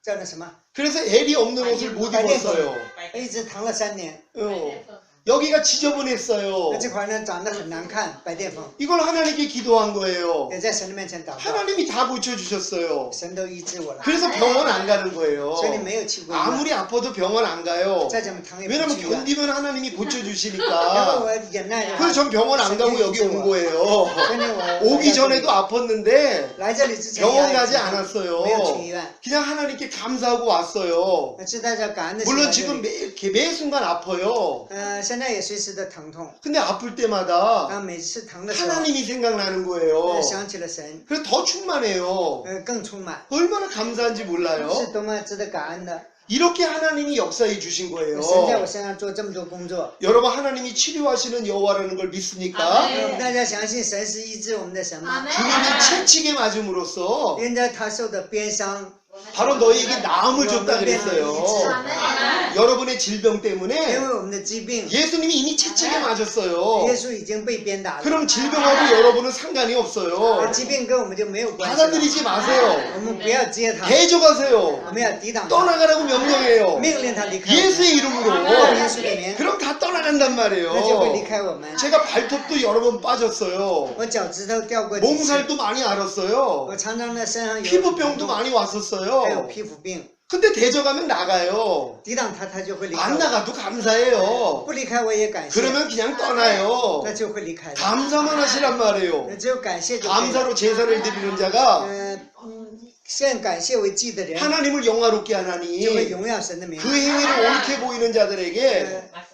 叫那什么， 그래서 L이 없는 옷을 못 입었어요. 一直疼了3年。 어. 여기가 지저분했어요. 那这块呢长得很难看，白癜风， 이걸 하나님께 기도한 거예요. 也在神的面前祷告， 하나님이 다 고쳐주셨어요. 神都医治我了， 그래서 병원 안 가는 거예요. 所以你没有去过医院， 아무리 아파도 병원 안 가요. 再怎么疼也不 왜냐면 去医院， 견디면 하나님이 因为 고쳐주시니까. 我忍耐的话， 그래서 전 병원 안 가고 여기 온 거예요. 所以我 오기 전에도 아팠는데 来这里之前 병원 也 가지 没有去医 않았어요. 院， 그냥 하나님께 감사하고 왔어요. 是带着感恩的心 물론 来这 지금 里。 매 순간 아파요. 现在也随时的疼痛， 근데 아플 때마다 然后每次疼的时候， 하나님이 생각나는 거예요. 想起了神， 그래서 더 충만해요. 更充满， 얼마나 감사한지 몰라요. 是多么值得感恩的。 이렇게 하나님이 역사해 주신 거예요. 神在我身上做这么多工作， 여러분 하나님이 치료하시는 여호와라는 걸 믿습니까? 我们大家相信神是医治我们的神吗？ 주님이 채찍에 맞음으로써 因着他受的鞭伤， 바로 너에게 나음을 我 줬다 们变成医 그랬어요. 治。 여러분의 질병 因 때문에 为我们的疾病， 예수님이 이미 채찍에 맞았어요. 耶稣已经被鞭打了， 그럼 질병하고 여러분은 상관이 없어요. 疾病跟我们就没有关系了。 받아들이지 마세요. 我们不要接他， 대적하세요. 我们要抵挡他， 떠나가라고 명령해요. 命令他离开我们。 예수의 이름으로. 耶稣的名， 그럼 다 떠나간단 那就会离 말이에요. 开我们。 제가 발톱도 여러 번 빠졌어요. 我脚趾头掉过几次， 몸살도 많이 我 앓았어요. 常常呢身上有 피부병도 많이 还有 왔었어요. 皮肤病， 근데 대적하면 나가요. 抵挡他，他就会离开 안 我。 나가도 감사해요. 不离开我也感谢， 그러면 그냥 떠나요. 那就会离开的。 감사만 하시란 말이에요. 只有感谢就可以了。 감사로 제사를 드리는 자가 献感谢为祭的人， 하나님을 영화롭게 就会 하나니 荣耀神的名。 그 행위를 옳게 보이는 자들에게 呃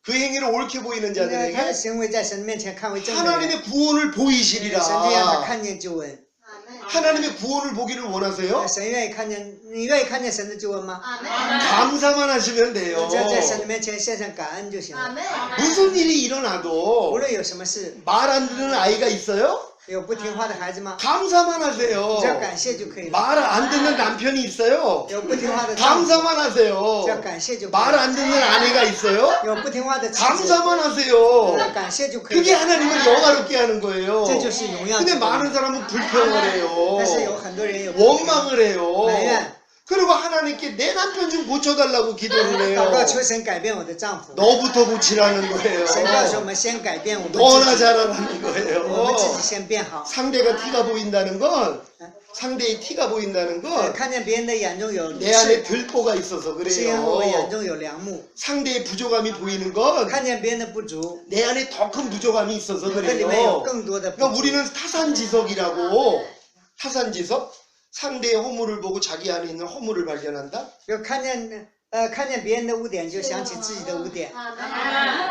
그 행위를 옳게 보이는 他的 자들에게 行为在神面前看为正的人， 하나님의 구원을 神就让他 보이시리라. 看见救恩。 하나님의 구원을 보기를 원하세요? 神愿意看见，你愿意看见神的救恩吗？ 감사만 하시면 돼요. 只要在神的面前献上感恩就行了。 무슨 일이 无 일어나도 论有什么事， 말 안 듣는 아이가 있어요? 有不听话的孩子吗？ 감사만 只 하세요. 要感谢就可以了。 말 안 듣는 남편이 있어요? 有不听话的丈夫， 감사만 하세요. 只要感谢就可以 말 了。 안 듣는 아내가 있어요? 有不听话的妻子， 감사만 只 하세요. 要感谢就可以 그게 了。 하나님을 영화롭게 하는 거예요. 这就是荣耀 근데 主的 많은 사람은 불평을 해요. 但是有很多人有不听 원망을 해요. 埋怨， 그리고 하나님께 내 남편 좀 고쳐달라고 기도를 祷告 해요. 求神改变我的丈夫。 너부터 고치라는 거예요. 神告诉我们先改变我们 너나 自己， 잘하라는 我们自己 거예요. 先变好。 상대가 티가 보인다는 건 상대의 티가 보인다는 건 看见别人的眼中有 내 안에 刺， 들보가 있어서 是因为我眼 그래요. 中有梁木； 상대의 부족함이 보이는 건 看见别人的不足， 내 안에 더 큰 부족함이 있어서 这里面有 그래요. 更多的不 그러니까 足。 우리는 타산지석이라고 타산지석 상대의 허물을 보고 자기 안에 있는 허물을 발견한다. 就看见别人的污点，就想起自己的污点；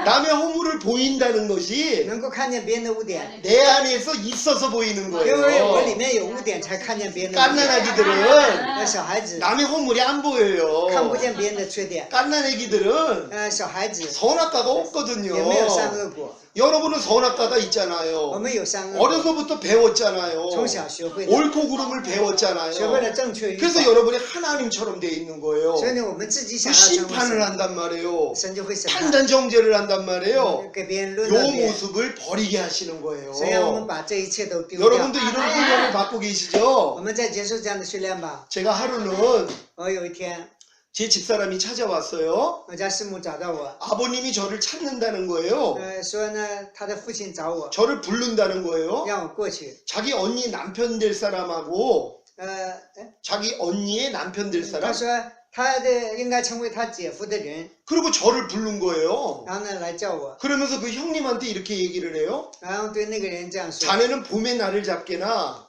남의 허물을 보인다는 것이 能够看见别人的污点， 내 안에서 있어서 보이는 因为我里 거예요. 面有污点，才看见别人的污点。 깐난아기들은 小孩子 남의 허물이 안 看不 보여요. 见别人的缺点， 깐난아기들은 小孩子 선악과가 없거든요. 也没有善恶果， 여러분은 선악과가 我 있잖아요. 们有善恶果， 어려서부터 배웠잖아요. 从小学会的， 옳고 그름을 学会 배웠잖아요. 了正确语 그래서 法， 여러분이 하나님처럼 돼 있는 거예요. 所以呢，我们自己 그 想要成为 심판을 神， 한단 말이에요. 神就会审判， 판단 정죄를 한단 말이에요. 给别人论 요 断别人， 모습을 버리게 하시는 거예요. 神让我们把这一切都丢掉。 여러분도 이런 훈련을 받고 我 계시죠? 们在接受这样的训练吧。 제가 하루는 我有一天， 제 집사람이 찾아왔어요. 我家师母找到我， 아버님이 저를 찾는다는 거예요. 说呢，他的父亲找我， 저를 부른다는 거예요. 让我过去。 자기 언니 남편 될 사람하고 哎 자기 언니의 남편 될 他 사람 说他的应该成为他姐夫的人， 그리고 저를 부른 거예요. 然后呢来叫我， 그러면서 그 형님한테 이렇게 얘기를 해요. 然后对那个人这样说， 자네는 봄에 나를 잡게나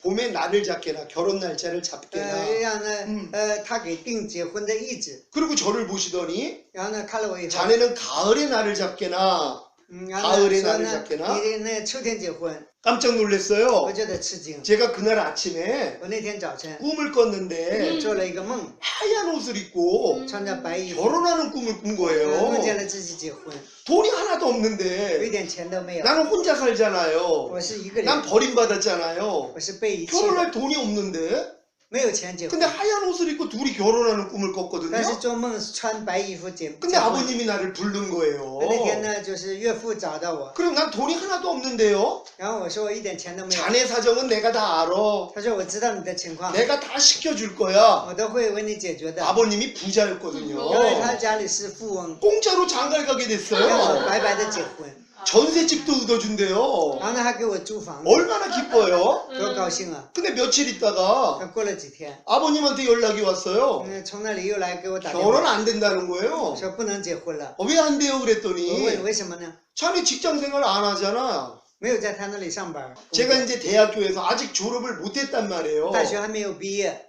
봄에 나를 잡게나 결혼 날짜를 잡게나 让呢他给定结婚的意志， 그리고 저를 보시더니 然后呢看了我以后， 자네는 가을에 나를 잡게나 然后呢 가을에 说 나를 呢 잡게나 你那秋天结婚， 깜짝 我 놀랐어요. 觉得吃惊。 제가 그날 아침에 我那天早晨 꿈을 꿨는데 做了一个梦， 하얀 옷을 입고 穿着白衣服， 결혼하는 꿈을 꾼 梦 거예요. 见了自己结婚， 돈이 하나도 有一 없는데 点钱都没有， 나는 혼자 살잖아요. 我是一个 난 人， 버림받았잖아요. 我是被遗弃的， 결혼할 돈이 없는데 没有钱结婚 근데 ， 하얀 옷을 입고 둘이 결혼하는 꿈을 但是 꿨거든요. 做梦穿白衣服结 근데 结婚。 아버님이 나를 부른 거예요. 那天呢，就是岳父找到我， 그럼 난 돈이 하나도 없는데요. 然后我说我一点钱都没有。 자네 사정은 내가 다 알아. 他说我知道你的情况， 내가 다 시켜줄 거야. 我都会为你解决的。 아버님이 因为 부자였거든요. 他家里是富翁， 공짜로 장가를 가게 让我 됐어요. 白白的结婚， 전세집도 얻어준대요. 然后呢还给我租房子， 얼마나 기뻐요. 多高兴啊！ 근데 며칠 있다가 他过了几天， 아버님한테 연락이 왔어요. 从那里又来给我打电 결혼 话， 안 된다는 거예요. 说不能结婚了。 왜 안 돼요 我 그랬더니 问为什么呢？ 자네 직장 생활 안 하잖아. 没有在他那里上班， 제가 이제 대학교에서 아직 졸업을 못했단 말이에요. 大学还没有毕业，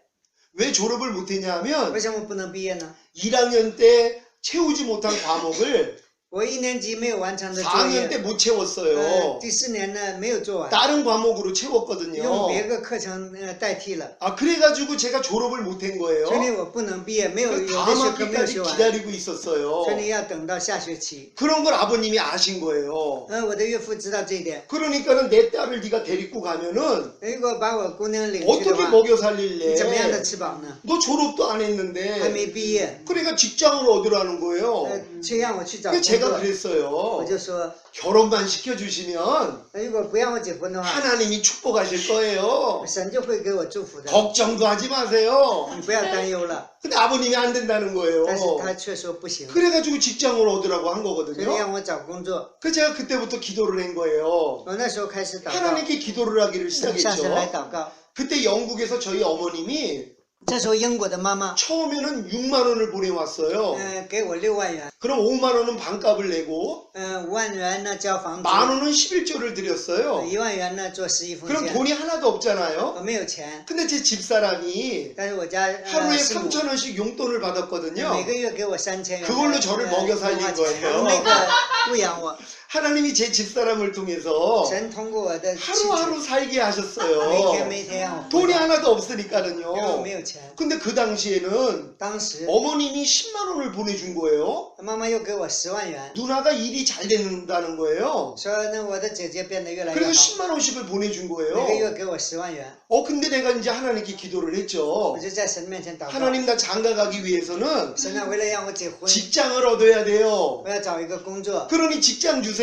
왜 졸업을 못했냐 하면 为什么不能毕业呢？ 1학년 때 채우지 못한 과목을 我1年级没有完成的作 4학년 业， 때 못 채웠어요. 第4年呢没有做完， 다른 과목으로 用 채웠거든요. 别个课程代替了， 아 그래가지고 제가 졸업을 못한 거예요. 所以我不能毕业，没有 그래서 有的 다음 学科没有 학기까지 学完， 기다리고 있었어요. 所以要等到下学期。 그런 걸 아버님이 아신 거예요. 我的岳父知道这一点， 그러니까는 내 딸을 네가 데리고 가면은 如果把我姑娘领去的 어떻게 话， 먹여 你怎么样的 살릴래? 吃饱呢？ 너 졸업도 안 还 했는데 没毕业， 그러니까 직장을 얻으라는 거예요. 却让我去找 그 工 제가 作， 그랬어요. 我就说， 결혼만 시켜주시면 如果不让我结婚的话， 하나님이 축복하실 거예요. 神就会给我祝福的， 걱정도 하지 마세요. 你不要担忧了。 근데 아버님이 안 된다는 거예요. 但是他却说不行， 그래가지고 직장을 얻으라고 한 所以 거거든요. 让我找工作。 그 제가 그때부터 기도를 한 거예요. 我那时候开始祷告， 하나님께 기도를 하기를 向神来 시작했죠. 祷告。 그때 영국에서 저희 어머님이 这时候英国的妈妈， 처음에는 6만 원을 보내왔어요. 给我6万元， 그럼 5만 원은 반값을 내고 5万元呢交房租， 만 원은 11조를 드렸어요. 1万元呢做11奉 그럼 献。 돈이 하나도 없잖아요. 我没有钱， 근데 제 집사람이 但是我家 하루에 师母 3,000원씩 용돈을 每 받았거든요. 个月给我3000元， 그걸로 저를 먹여 살린 零花 거예요 钱，那个喂养我。 하나님이 제 집사람을 통해서 神通过我的妻子， 하루하루 살게 每天 하셨어요. 每天让我 돈이 活， 하나도 因为我 없으니까는요. 没有钱。 근데 그 당시에는 当时 어머님이 10만 원을 보내준 거예요. 妈妈又给我10万元， 누나가 일이 잘 된다는 거예요. 说呢我的姐姐变得越来越 그래서 好， 10만 원씩을 보내준 每个月 거예요. 给我10万元， 근데 내가 이제 하나님께 기도를 我 했죠. 就在神面前祷告。 하나님 나 장가 가기 위해서는 神啊，为了让我结婚， 직장을 얻어야 돼요. 我要找一个工作， 그러니 직장 주세요.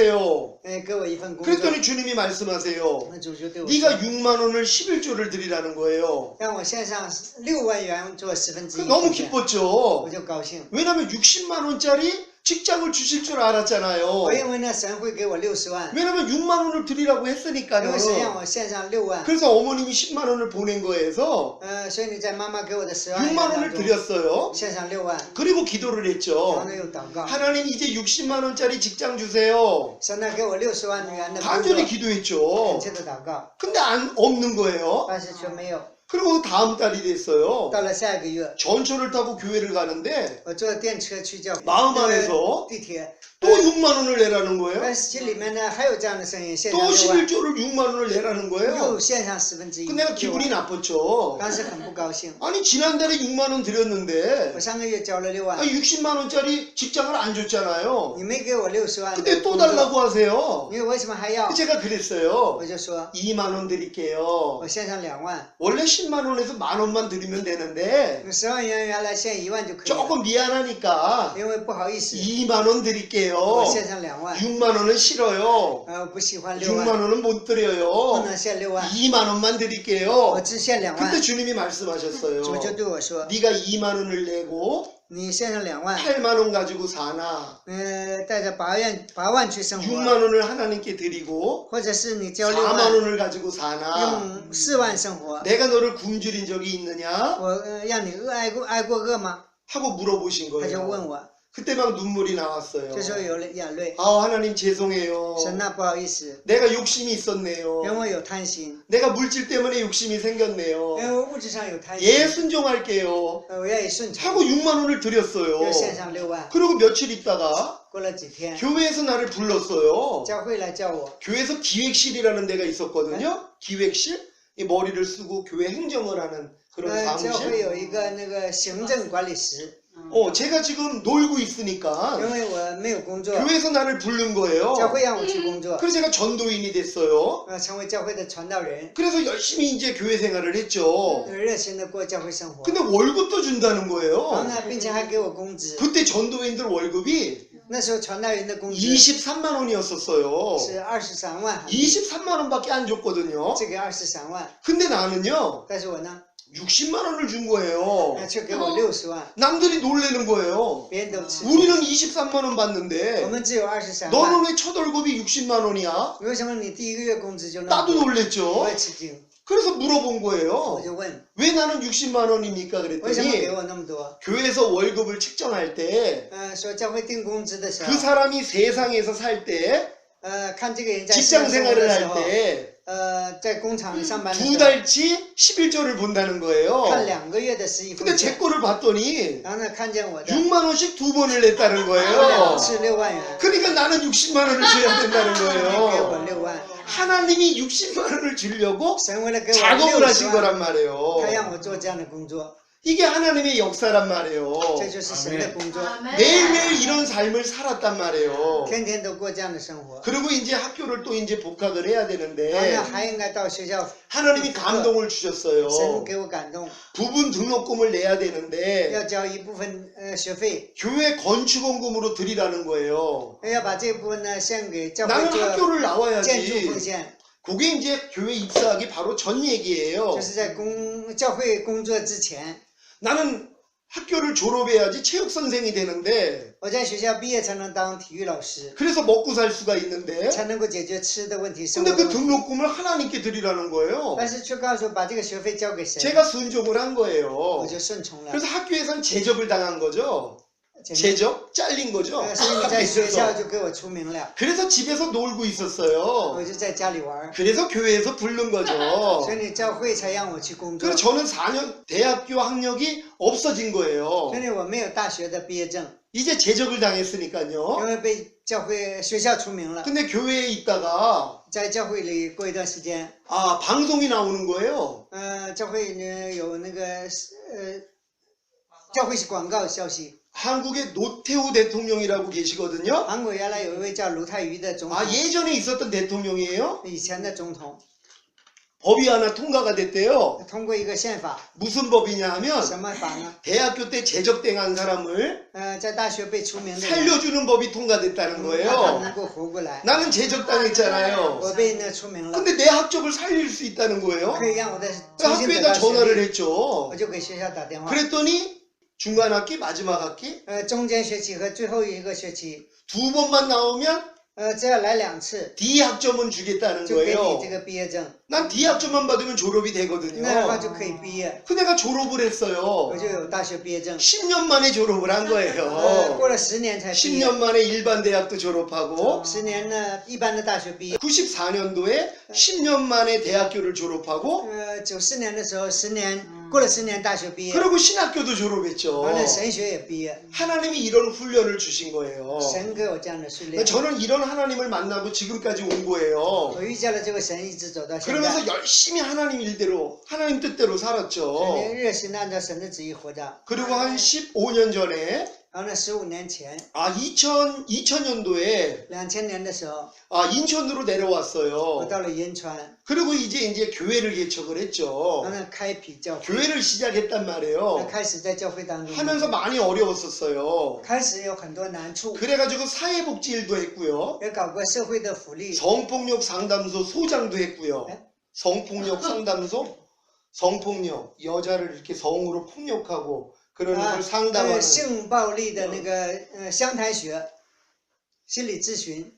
给我一份工作。 그랬더니 주님이 말씀하세요. 那主就对我 네가 说， 6만 원을 11조를 드리라는 거예요. 让我献上6万元做1/10， 너무 我 기뻤죠. 就高兴。 왜냐면 60만 원짜리 직장을 주실 줄 알았잖아요. 我认为呢，神会给我60万， 왜냐면 6만 원을 드리라고 因 했으니까요. 为神让我献上6万。 그래서 어머님이 10만 원을 보낸 거에서 所以你在妈妈给我的10万 6만 元 원을 当中， 드렸어요. 献上6万， 그리고 기도를 然后 했죠. 呢又祷告， 하나님 이제 60만 원짜리 직장 주세요. 神呢给我60万元的工作， 간절히 恳 기도했죠. 切的祷告， 근데 없는 거예요. 但是却没有。 그리고 다음 달이 됐어요. 到了下一个月， 전철을 타고 교회를 가는데 我坐电车去教会， 마음 안에서 地铁， 또 6만 원을 내라는 거예요. 但是心里面呢还有这样的声音，献 또 上6万， 11조를 6만 원을 내라는 거예요. 又献上1/10， 그 내가 기분이 6万 나빴죠. 当时很不高兴。 아니 지난달에 6만 원 드렸는데 我上个月交了6万， 60만 원짜리 직장을 안 줬잖아요. 你没给我60万的 근데 또 工作， 달라고 하세요. 你为什么还要？ 제가 그랬어요. 我就说， 2만 원 드릴게요. 我献上2万， 원래 10만 원에서 만 원만 드리면 되는데 10万元原来献1万就可以了， 조금 미안하니까 因为不好意思， 2만 원 드릴게요. 我献上2万， 6만 원은 싫어요. 我不喜欢6 6만 万， 원은 못 不 드려요. 能献6万， 2만 원만 我 드릴게요. 只献2 근데 万。 주님이 말씀하셨어요. 主就对我说， 네가 2만 원을 내고 你献上2万， 8만 원 가지고 사나 带着8万去生 6만 活， 원을 하나님께 드리고 或者是你交6 4만 万， 원을 가지고 사나 用4万生活。 내가 너를 굶주린 적이 있느냐 我让你挨过饿吗？ 하고 물어보신 他就 거예요. 问我， 그때 막 눈물이 나왔어요. 这时候有了眼泪。 아 하나님 죄송해요. 神呐，不好意思， 내가 욕심이 있었네요. 因为我有贪心， 내가 물질 때문에 욕심이 因 생겼네요. 为我物质上有贪 예 心， 순종할게요. 我愿意顺从， 하고 6만 원을 드렸어요. 又献上6万。 그리고 며칠 있다가 过了几天， 교회에서 나를 불렀어요. 教会来叫我， 교회에서 기획실이라는 데가 있었거든요. 기획실? 이 머리를 쓰고 교회 행정을 하는 그런 教会 사무실. 有一个那个行政管理室， 제가 지금 놀고 있으니까 因为我没有工作， 교회에서 나를 부른 거예요. 教会让我去工作， 그래서 제가 전도인이 됐어요. 成为教会的传道人， 그래서 열심히 이제 교회 생활을 했죠. 热心的过教会生活。 근데 월급도 준다는 然后 거예요. 呢，并且还给我工资。 그때 전도인들 월급이 那时候传道人的工资 23만 원이었었어요. 是23万韩币， 23만 원밖에 안 줬거든요. 这个23万， 근데 나는요 但是我呢， 60만 원을 준 거예요. 却给我60万， 남들이 놀래는 거예요. 别人都吃惊。 우리는 23만 원 我 받는데 们只有23万， 너는 왜 첫 월급이 60만 원이야? 为什么你第一个月工资就那么 나도 多？ 놀랬죠. 我也吃惊， 그래서 물어본 我 거예요. 就问， 왜 나는 60만 원입니까? 为什么给 그랬더니 我那么多？ 교회에서 월급을 측정할 때 说教会定工资的时 그 候， 사람이 세상에서 살 때 看这个人在 직장 世上生活的 생활을 时 할 候， 때 在工厂里上班的 두 时候， 달치 11조를 본다는 看 거예요. 2个月的11 근데 分 제 钱， 거를 봤더니 然后呢，看见我的 6만 원씩 두 번을 냈다는 거예요. 是6万元， 그러니까 나는 60만 원을 줘야 된다는 给我 거예요. 6万， 하나님이 60만 원을 주려고 神为了给我 작업을 하신 60万， 거란 말이에요. 他让我做这样的工作， 이게 하나님의 역사란 말이에요. 这就是神的工作， 매일매일 이런 삶을 살았단 말이에요. 天天都过这样的生活。 그리고 이제 학교를 또 이제 복학을 해야 然后 되는데 呢，还应该到学校， 하나님이 감동을 神 주셨어요. 给我感动， 부분 등록금을 내야 되는데 要交一部分学费， 교회 건축원금으로 드리라는 거예요. 要把这部分呢献给教会 나는 做 학교를 建筑奉 나와야지. 献， 그게 이제 교회 입사하기 바로 전 얘기예요. 就是在教会工作之前， 나는 학교를 졸업해야지 체육 선생이 되는데 我在学校毕业才能当体育老师， 그래서 먹고 살 수가 있는데 才能够解决吃的问题、生活 근데 的 그 问题。 등록금을 하나님께 드리라는 거예요. 但是却告诉我把这个学费交给神， 제가 순종을 한 我 거예요. 就顺从了。 그래서 학교에선 제적을 당한 거죠. 简单 제적? 잘린 거죠. 所以你在学校 학교에서. 就给我出名了， 그래서 집에서 놀고 我 있었어요. 就在家里玩儿， 그래서 교회에서 부른 거죠. 所以你教会才让我去工作 그래서 。 저는 4년 대학교 학력이 없어진 거예요. 所以我没有大学的毕业证， 이제 제적을 因 당했으니까요. 为被教会学校出名了， 근데 교회에 있다가 在教会里过一段时间， 방송이 나오는 거예요. 教会呢有那个教会是广告消息， 한국의 노태우 대통령이라고 계시거든요. 韩国原来有一位叫卢泰愚的总统， 예전에 있었던 대통령이에요. 以前的总统， 법이 하나 통과가 됐대요. 通过一个宪法， 무슨 법이냐 하면 什么法呢？ 대학교 때 제적당한 사람을 在大学被出名的人， 살려주는 법이 통과됐다는 让他 거예요. 能够活过来。 나는 제적당했잖아요. 我被那出名了， 근데 내 학적을 살릴 수 있다는 거예요. 可以让我的重新得 학교에다 到学 전화를 历， 했죠. 我就给学校打电话。 그랬더니 중간 학기, 마지막 학기 中间学期和最后一个学期， 두 번만 나오면 只要来2次， D 학점은 주겠다는 就给你 거예요. 这个毕业证， 난 D 학점만 받으면 졸업이 那样的话 되거든요. 就可以毕业， 그 내가 졸업을 했어요. 我就有大学毕业证。 10년 만에 졸업을 한 거예요. 过了10年才毕业， 10년 만에 일반 대학도 졸업하고 10年呢一般的大学毕业。 94년도에 10년 만에 대학교를 졸업하고 94年的时候，10年过了10年大学毕业， 그리고 신학교도 졸업했죠. 完了神学也毕业， 하나님이 이런 훈련을 주신 거예요. 神给我这样的训练。 저는 이런 하나님을 만나고 지금까지 온 거예요. 我遇见了这个神，一直走到现在， 그러면서 열심히 하나님 일대로 하나님 뜻대로 天 살았죠. 天热心地按照神的旨意活着。 그리고 한 15년 전에 然后呢，15年前， 2000년도에 2000年的时候， 인천으로 我 내려왔어요. 到了银川， 그리고 이제 교회를 개척을 然 했죠. 后呢开辟教会， 교회를 시작했단 那 말이에요. 开始在教会当中， 하면서 많이 어려웠었어요. 开始有很多难处， 그래가지고 사회복지 일도 했고요. 也搞过社会的福利， 성폭력 상담소 소장도 했고요. 네? 성폭력 상담소? 성폭력, 여자를 이렇게 성으로 폭력하고 그러는 걸 상담하는 性暴力的那个湘潭学，心理咨询，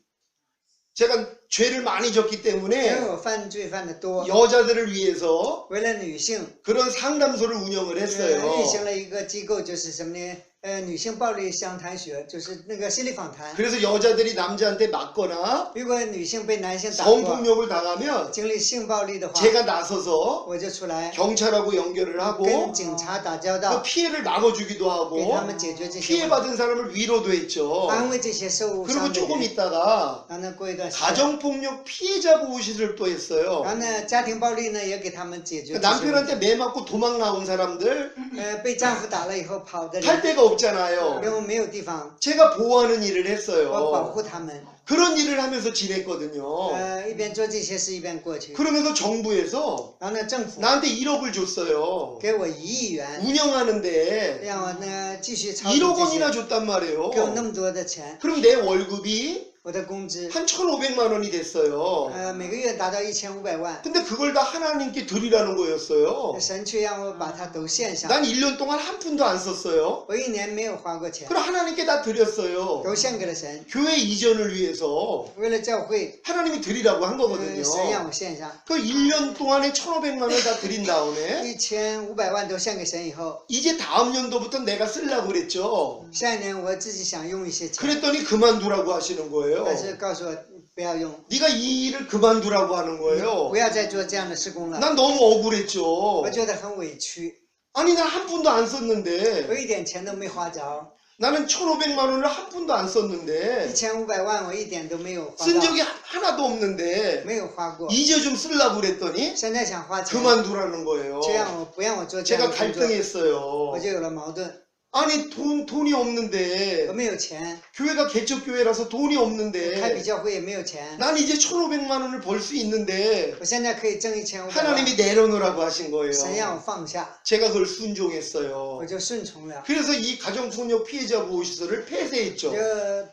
제가 죄를 많이 졌기 因为 때문에 我犯罪犯得多， 여자들을 위해서 为了女性， 그런 상담소를 운영을 运 했어요. 行了一个机构，就是什么呢？女性暴力湘潭学，就是那个心理访谈。 그래서 여자들이 남자한테 맞거나 如果女性被男性打过， 성폭력을 당하면 经历性暴力的话， 제가 나서서 我就出来 경찰하고 연결을 跟 하고 警察打交 그 道， 피해를 막아주기도 给 하고 他们解决这些问 피해받은 题， 사람을 위로도 했죠. 安慰这些受 그리고 伤的 조금 人。 있다가 然后呢，过一段时间， 가정폭력 피해자 보호실을 또 했어요. 然后呢，家庭暴力呢也给他们解决这些问题。 남편한테 매 맞고 도망 나온 사람들 被丈夫打了以后跑的 할 人， 데가 없잖아요. 因为没有地方， 제가 보호하는 일을 我保 했어요. 护他们， 그런 일을 하면서 지냈거든요. 一边做这些事一边过去。 그러면서 정부에서 然后呢，政府 나한테 1억을 줬어요. 给我1亿元， 운영하는데 让我呢继续操作 1억 这 원이나 些， 줬단 말이에요. 给我那么多的钱， 그럼 내 월급이 我的工资 한 1,500만 원이 됐어요. 每个月达到1500万， 근데 그걸 다 하나님께 드리라는 거였어요. 神却让我把它都献上， 난 1년 동안 한 푼도 안 썼어요. 我1年没有花过钱， 그럼 하나님께 다 드렸어요. 都献给了神， 교회 이전을 위해서 为了教会， 하나님이 드리라고 한 거거든요. 神让我献上 그 1년 동안에 1,500만 원을 다 드린 다음에 1500万都献给神以后， 이제 다음 연도부터 내가 쓰려고 그랬죠. 下一年我自己想用一些钱， 그랬더니 그만두라고 하시는 거예요. 但是告诉我不要用， 네가 이 일을 그만두라고 하는 거예요. 不要再做这样的施工了， 난 너무 억울했죠. 我觉得很委屈， 아니 난 한 푼도 안 我 썼는데 一点钱都没花着， 나는 1,500만 원을 한 푼도 안 썼는데 1500万我一点都没有花 쓴 到， 적이 하나도 없는데 没有花过， 이제 좀 쓰려고 그랬더니 现在想花钱， 그만두라는 거예요. 却让我不让我做这样 제가 的工作， 갈등했어요. 我就有了矛盾， 아니 돈이 我 없는데 没有钱， 교회가 개척교회라서 돈이 开笔 없는데 教会也没有钱， 난 이제 1,500만 원을 벌 수 있는데 我现在可以挣1500万， 하나님이 내려놓으라고 하신 거예요. 神让我放下， 제가 그걸 순종했어요. 我就顺从了， 그래서 이 가정폭력 피해자 보호시설을 폐쇄했죠. 就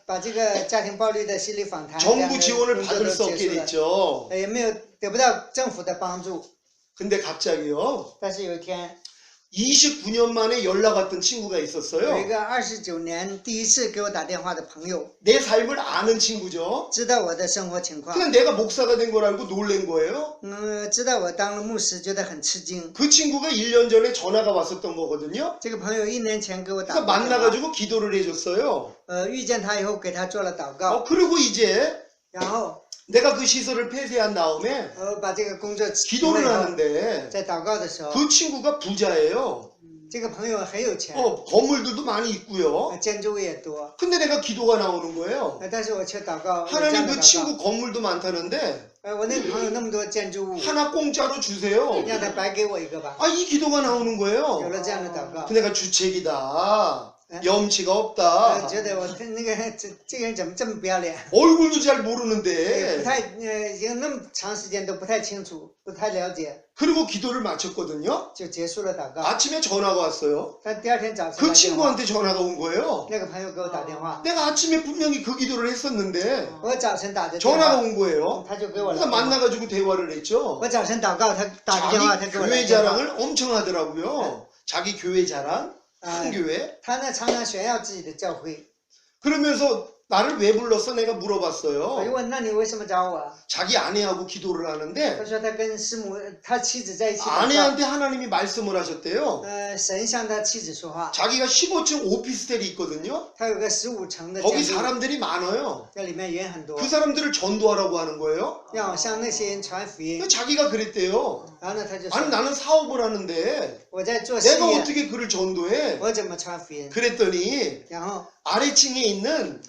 把这个家庭暴力的心理访谈这样 정부 的 지원을 工作 받을 都 수 结 없게 束了， 됐죠. 也没有得不到政府的帮助， 근데 갑자기요. 但是有一天， 29년 만에 연락 왔던 친구가 有一 있었어요. 个29年第一次给我打电话的朋友， 내 삶을 아는 친구죠. 知道我的生活情况， 그냥 내가 목사가 된 걸 알고 놀란 거예요. 知道我当了牧师，觉得很吃惊。 그 친구가 1년 전에 전화가 왔었던 거거든요. 这个朋友1年前给我打 그래서 过电话， 만나가지고 기도를 해줬어요. 遇见他以后给他做了祷告， 그리고 이제 然后 내가 그 시설을 폐쇄한 다음에 把这个工作停 기도를 了以后， 하는데 在祷告的时候， 그 친구가 부자예요. 这个朋友很有钱， 건물들도 많이 있고요. 建筑物也多， 근데 내가 기도가 나오는 거예요. 但是我却祷告，有这样 하나님 的 그 祷 친구 건물도 많다는데 告，我那个朋友那么多建筑物， 하나 공짜로 주세요. 让他白给我一个吧， 이 기도가 나오는 有 거예요. 了这样的祷告 그 ， 내가 주책이다. 염치가 我 없다. 觉得我那个这个人怎么这么不要脸？ 얼굴도 잘 不 모르는데. 太已经那么长时间都不太清楚，不太了解， 그리고 기도를 마쳤거든요. 就结束了祷告。 아침에 전화가 왔어요. 但第二天早晨 그 打电话， 친구한테 전화가 온 거예요. 那个朋友给我打电话， 내가 아침에 분명히 그 기도를 했었는데 我早晨打的电 전화가 话， 온 거예요. 他就给我来 그래서 电话。 만나가지고 대화를 했죠. 我早晨祷告，他打电话，他 자기 给我来 교회 电话。 자랑을 엄청 하더라고요. 자기 교회 자랑, 큰 교회. 他呢常常炫耀自己的教会。 그러면서 나를 왜 불렀어? 내가 我就 물어봤어요. 问，那你为什么找我？ 자기 아내하고 기도를 他 하는데 说他跟师母，他妻子在一起祷告。 아내한테 하나님이 말씀을 하셨대요. 神向他妻子说话。 자기가 15층 오피스텔이 있거든요. 他有个15层的 거기 建筑， 사람들이 많아요. 那里面人很多 그 ， 사람들을 전도하라고 하는 거예요. 让我向那些人传福音。 자기가 그랬대요. 然后呢，他就 아니 说， 나는 사업을 하는데 我在做事 내가 业， 어떻게 그를 전도해? 我怎么传福音？ 그랬더니 然后 아래층에 있는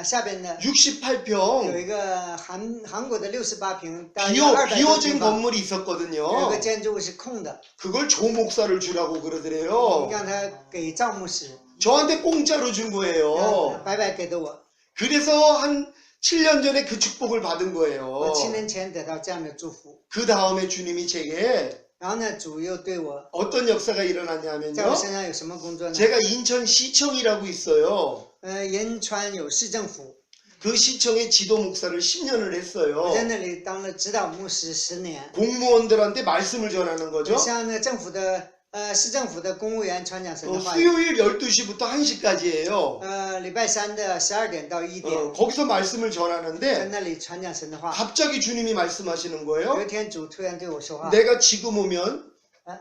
下边呢有 68평 一个韩国的68平，大约200多 비워진 平方， 건물이 有 있었거든요. 个建筑物是空的， 그걸 조 목사를 주라고 그러더래요. 让他给赵牧师， 저한테 공짜로 준 然后 거예요. 白白给的我。 그래서 한 7년 전에 그 축복을 받은 我 거예요. 7年前得到这样的祝福， 그 다음에 주님이 제게 然后呢，主又对我， 어떤 역사가 在我 일어났냐면요. 身上有什么工作呢？ 제가 인천시청이라고 있어요. 仁川有市政府， 그 시청의 지도 목사를 10년을 我 했어요. 在那里当了指导牧师10年， 공무원들한테 말씀을 전하는 거죠. 向那政府的市政府的公务员传讲神的话语。 수요일 12시부터 1시까지예요. 礼拜3的12点到1点， 거기서 말씀을 在 전하는데 那里传讲神的话。 갑자기 주님이 말씀하시는 有 거예요. 一天主突然对我说话， 내가 지금 오면 아?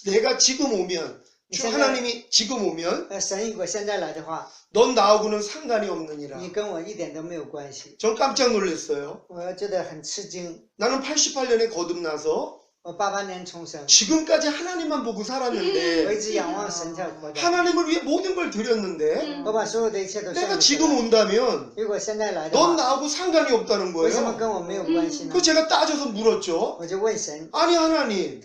내가 지금 오면 주现在- 하나님이 지금 오면 神如果现在来的话， 넌 나하고는 상관이 없느니라. 你跟我一点都没有关系。 전 깜짝 놀랐어요. 我觉得很吃惊。 나는 88년에 거듭나서 我88年重生， 지금까지 하나님만 보고 我 살았는데 一直仰望神才活着。 하나님을 위해 모든 걸 드렸는데 我把所有的一切都献 내가 给 지금 神。 온다면 如果现在来的 넌 话， 나하고 상관이 없다는 为什么 거예요. 跟我没有关系呢 그 ？ 제가 따져서 물었죠. 我就问神， 아니 하나님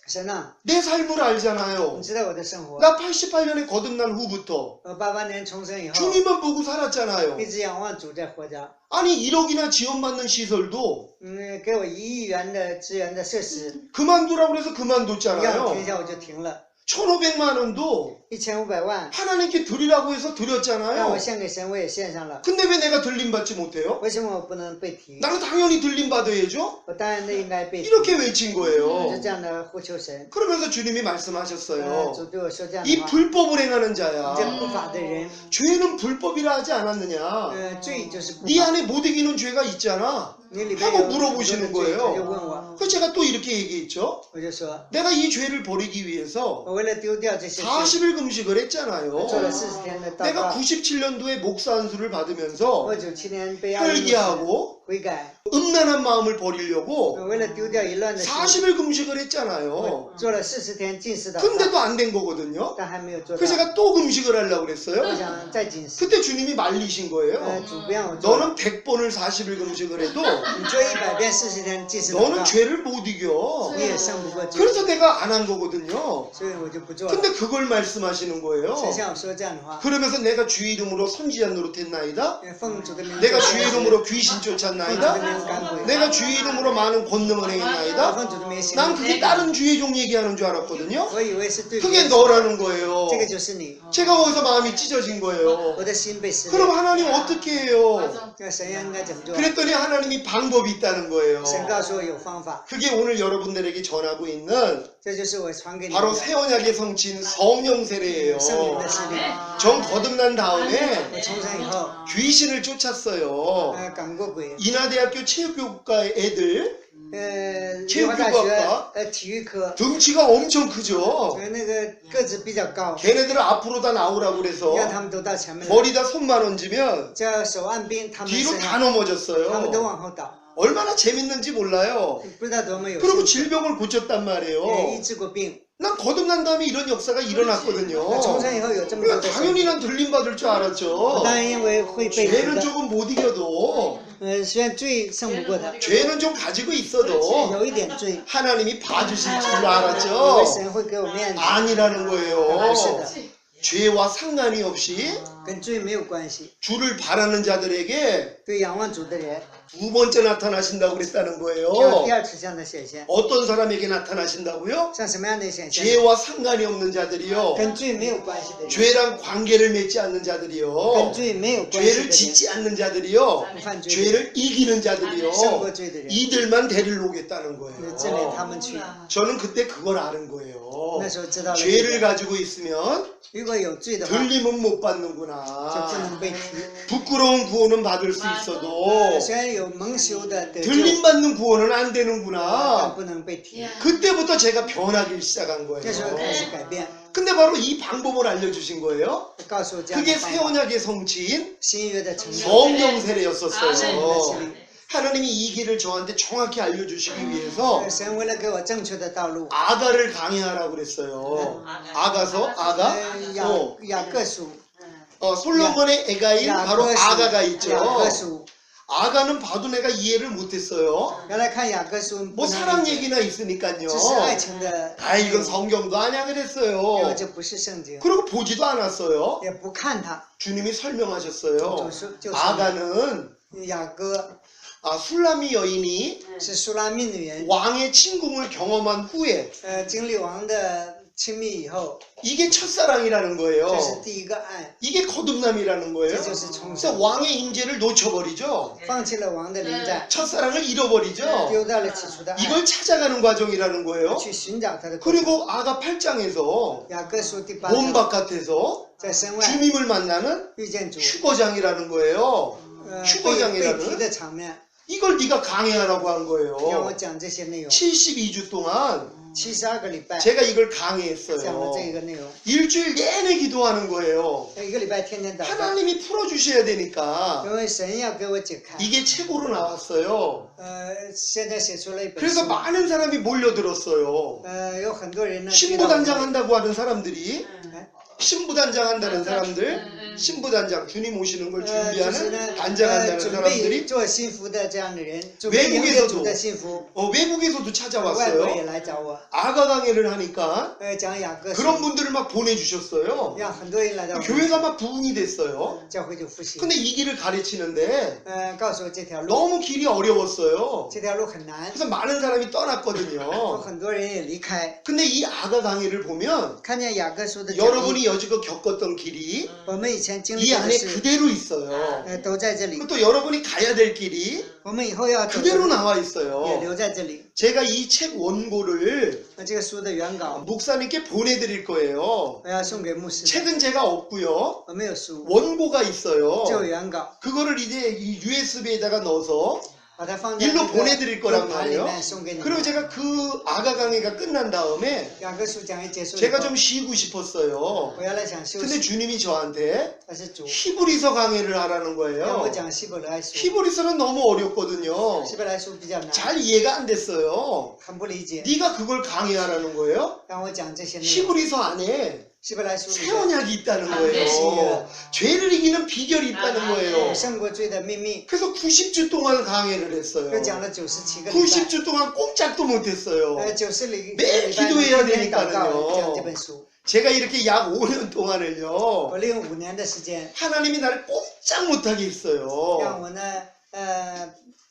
神呐， 내 삶을 알잖아요. 你知道我的生活。 나 88년에 거듭난 후부터 我88年重生以后， 주님만 보고 살았잖아요. 一直仰望主在活着。 아니 1억이나 지원받는 시설도 给我1亿元的资源的设施， 그만두라고 해서 要 그만뒀잖아요. 停下我就停了。 1,500만 원도 1500万 하나님께 드리라고 해서 让我 드렸잖아요. 献给神，我也献上了。 근데 왜 내가 들림받지 못해요? 为什么我不能被提？ 나는 당연히 들림받아야죠. 我当然的应该被提。 이렇게 외친 就 거예요. 这样的呼求神。 그러면서 주님이 말씀하셨어요. 主对我说这样的 이 话： 불법을 행하는 这 자야. 不法的人， 죄는 불법이라 하지 않았느냐. 罪就是不 네 法。 안에 못 이기는 죄가 있잖아. 你里边 하고 有 물어보시는 很多的罪， 거예요. 他就问我， 그래서 제가 또 이렇게 얘기했죠. 我就说， 내가 이 죄를 버리기 위해서 我为了丢掉这些罪， 40일 금식을 做了 했잖아요. 40天的祷 내가 告。 97년도에 목사 안수를 받으면서 我97年被亚历 회개하고 悔改， 음란한 마음을 버리려고 为了丢掉淫乱的心， 40일 금식을 했잖아요. 我做了40天禁食祷告， 근데도 안 된 거거든요. 但还没有做到 그래서 。 제가 또 금식을 하려고 我 그랬어요. 想再禁食， 그때 주님이 말리신 거예요. 主不让我做， 너는 100번을 40일 금식을 해도 你做100遍40天禁食祷 너는 告， 죄를 못 이겨. 你也胜不过罪， 그래서 내가 안 한 거거든요. 所以我就不做了。 근데 그걸 말씀하시는 거예요. 神向我说这样的话， 그러면서 내가 주의 이름으로 선지자 노릇했나이다. 奉主的名， 내가 주의 이름으로 귀신 奉主的 쫓았나이다. 名赶鬼， 내가 주의 이름으로 많은 권능을 행했나이다. 奉主的名行。 난 그게 다른 주의 종 얘기하는 줄 알았거든요. 我以为是对别 그게 人， 너라는 거예요. 这个就是你， 제가 거기서 마음이 찢어진 거예요. 我的心被撕 그럼 裂。 하나님 어떻게 해요? 那神应该怎么做？ 그랬더니 하나님이 방법이 있다는 거예요. 神告诉我有方法， 그게 오늘 여러분들에게 전하고 있는 这就是我传给你 바로 的 새 언약의 성취인 성령 세례예요. 圣灵的洗礼。 정 거듭난 다음에 我重生以后， 귀신을 쫓았어요. 赶过鬼。 인하대학교 체육교육과의 애들 清华大学体育科， 등치가 엄청 크죠. 那个个子比较高， 걔네들을 앞으로 다 나오라고 그래서 让他们都到前面来， 머리다 손만 얹으면 叫手按兵，他们 뒤로 身 다 上，他们都 넘어졌어요. 往后倒， 얼마나 재밌는지 몰라요. 不知道多么有 그리고 兴趣。 질병을 고쳤단 医 말이에요. 治过病， 난 거듭난 다음에 이런 역사가 일어났거든요. 重生以后有这么多 그러니까 的事 당연히 난 들림 받을 줄 我 알았죠. 当然因为会被 죄는 的， 조금 못 이겨도 虽然罪胜不过他， 죄는 좀 가지고 있어도 有一点罪， 하나님이 봐주실 줄 以为 알았죠. 神会给我面子， 아니라는 不 거예요. 是的， 죄와 상관이 없이 跟罪没有关系。 주를 바라는 자들에게 对仰望主的人， 두 번째 나타나신다고 그랬다는 这 거예요. 第二次这样的显现， 어떤 사람에게 나타나신다고요? 像什么样的显现？ 죄와 상관이 없는 자들이요. 跟罪没有关系的人， 죄랑 관계를 맺지 않는 跟 자들이요. 罪没有关系的 죄를 人， 짓지 않는 자들이요. 不犯罪的人， 죄를 이기는 자들이요. 胜过罪的人， 이들만 데리러 오겠다는 这里 거예요. 他们去。 저는 그때 그걸 아는 거예요. 那时候知道了这 죄를 个， 가지고 있으면 如果有罪的话， 들림은 못 就不 받는구나. 能被提。 부끄러운 구원은 받을 수 있어도 虽然有蒙羞的得救， 들림 받는 구원은 안 但 되는구나. 不能被提。 그때부터 제가 변하기 시작한 这时候开始 거예요. 改变， 근데 바로 이 방법을 알려주신 거예요. 告诉我这样 그게 的 새 方法。 언약의 성취인 新约的成功， 성령 圣灵的洗 세례였었어요. 礼。 하나님이 이 길을 저한테 정확히 알려주시기 위해서 神为了给我正确的道路， 아가를 강해하라고 그랬어요. 아가서 아가 雅 어, 雅各书， 솔로몬의 애가인 바로 雅各 아가가 书， 있죠. 雅各书。 아가는 봐도 내가 이해를 못했어요. 原来看雅各书， 뭐 不能 사랑 理解 얘기나 있으니까요. 这是爱情的， 아 이건 성경도 아니야 因为 그랬어요. 这不是圣经， 그리고 보지도 않았어요. 也不看它。 주님이 설명하셨어요. 就是 아가는 雅各 술라미 여인이 是苏拉密女人， 왕의 친궁을 경험한 후에 经历王的亲密以后， 이게 첫사랑이라는 这是 거예요. 第一个爱， 이게 거듭남이라는 거예요. 这就是重 그래서 生， 왕의 임재를 놓쳐버리죠. 放弃了王的临在， 첫사랑을 잃어버리죠. 丢掉了起初的爱， 이걸 찾아가는 과정이라는 거예요. 去寻找他的过程。 그리고 아가 8장에서 雅各书第8 몸 章， 바깥에서 在身外 주님을 만나는 遇见主， 휴거장이라는 거예요. 被提的场面， 이걸 네가 강해하라고 한 让我 거예요. 讲这些内容。 72주 동안 72个礼拜 제가 이걸 讲了 강해했어요. 这个内容， 일주일 내내 기도하는 거예요. 一个礼拜天天祷告， 하나님이 풀어주셔야 되니까 因为神要给我解开。 이게 책으로 나왔어요. 现在写出了一本 그래서 书， 많은 사람이 몰려들었어요. 有很多人呢， 신부단장 한다고 하는 사람들이 哎 신부단장 한다는 사람들 신부단장 주님 오시는 걸 就是呢 준비하는 단장한다는 准备 사람들이 做幸福的这样的人，准备迎接主的幸福。 외국에서도 外国也 찾아왔어요. 来找我， 아가 강해를 하니까 讲雅各书， 그런 분들을 막 보내주셨어요. 让很多人来到我们 교회가 막 부흥이 됐어요. 教会就复兴。 근데 이 길을 가르치는데 告诉我这条路， 너무 길이 어려웠어요. 这条路很难， 그래서 많은 사람이 有 떠났거든요. 很多人也离开。 근데 이 아가 강해를 보면 看见雅各书的讲义， 여러분이 여지껏 겪었던 길이 我们以前经 이 历的 안에 事， 그대로 있어요. 都在这里 그리고 。또 여러분이 가야 될 길이 我们以后要走的 그대로 路 나와 也 있어요. 留在这里。 제가 이 책 원고를 这个书的原稿 목사님께 보내드릴 거예요. 我要送给牧师的， 책은 제가 없고요. 我没有书， 원고가 只有 있어요. 原稿， 그거를 이제 이 USB에다가 넣어서 把它放在 일로 那个 보내드릴 거란 硬盘里 말이에요. 面送给你 그리고 们。 제가 그 아가 강의가 끝난 다음에 雅各书讲义结束以 제가 后， 좀 쉬고 싶었어요. 我原来想休 근데 息， 주님이 저한테 但是主 히브리서 강의를 하라는 让 거예요. 我讲希伯来书， 히브리서는 너무 어렵거든요. 希伯来书比较难， 잘 이해가 안 됐어요. 很不理解， 네가 그걸 강의하라는 거예요? 让我讲这些内容。 히브리서 안에 希伯来书里 새 面 언약이 있다는 아, 거예요. 죄를 이기는 비결이 있다는 거예요. 胜过罪的秘密， 그래서 90주 동안 강의를 했어요. 又讲了97个礼拜， 90주 동안 꼼짝도 못했어요. 90里 매일 礼拜 기도해야 天天祷告 되니까요 讲这本书。 제가 이렇게 약 5년 동안을요. 我利用5年的时间， 하나님이 나를 꼼짝 못하게 让 했어요. 我呢，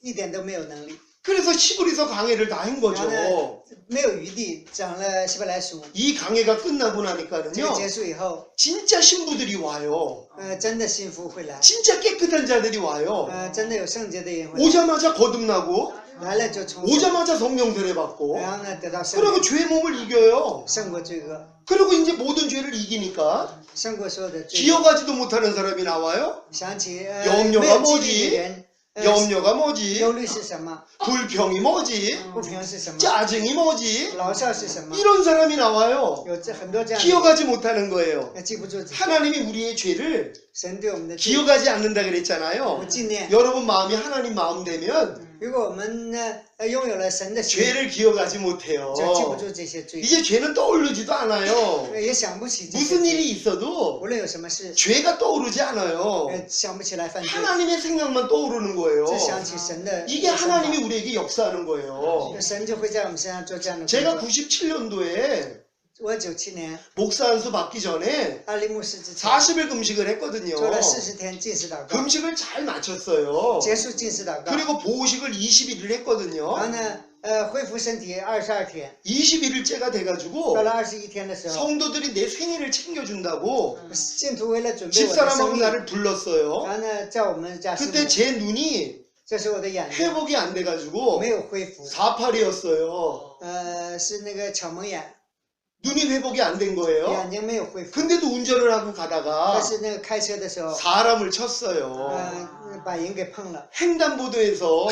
一点都没有能力， 그래서 히브리서 강의를 다 한 然后 거죠. 呢，没有余地讲了希伯来书。 이 강의가 끝나고 这个 나니까는요. 结束以后， 진짜 신부들이 와요. 真的幸福会来， 진짜 깨끗한 자들이 와요. 真的有圣洁的人会来， 오자마자 거듭나고 来了就重生， 오자마자 성령 세례받고 然后呢得到圣 그리고 灵， 죄 몸을 이겨요. 胜过罪恶， 그리고 이제 모든 죄를 이기니까 胜过所有的罪恶。 기억하지도 못하는 사람이 나와요. 想起염려가 没有记 뭐지 忆的人， 염려가 뭐지? 忧虑是什么？ 불평이 뭐지? 不平是什么？ 짜증이 뭐지? 牢骚是什么？ 이런 사람이 나와요. 有很多这样的 기억하지 못하는 거예요. 人，记不住自己。 하나님이 우리의 죄를 神对我们的罪 기억하지 않는다 不 그랬잖아요. 纪念。 여러분 마음이 하나님 마음 되면 如果我们呢拥有了神的心， 죄를 기억하지 못해요. 就记不住这些罪， 이제 죄는 떠오르지도 않아요. 也想不起这些 무슨 罪。 일이 있어도 无论有什么事， 죄가 떠오르지 않아요. 想不起来犯罪， 하나님의 생각만 떠오르는 거예요. 只想起神的 이게 想法 하나님이 우리에게 역사하는 거예요. 神就会在我们身上做这样的工 제가 作。 97년도에 我97年 목사 안수 받기 전에 阿里牧师之前 40일 금식을 했거든요. 做了40天禁食祷告， 금식을 잘 마쳤어요. 结束禁食祷告， 그리고 보호식을 21일 然后 했거든요. 呢恢复身体22天， 21일째가 돼가지고 到了21天的时候， 성도들이 내 생일을 챙겨준다고 信徒为了准备我的 집사람하고 生日， 나를 불렀어요. 然后呢在我们家圣 그때 母， 제 눈이 这是我的眼睛 회복이 안 돼가지고 没有恢复， 482였어요. 是那个巧蒙眼， 눈이 회복이 안 된 거예요. 眼睛没有恢复， 근데도 운전을 하고 但 가다가 是那个开车的时候， 사람을 쳤어요. 把人给碰了， 횡단보도에서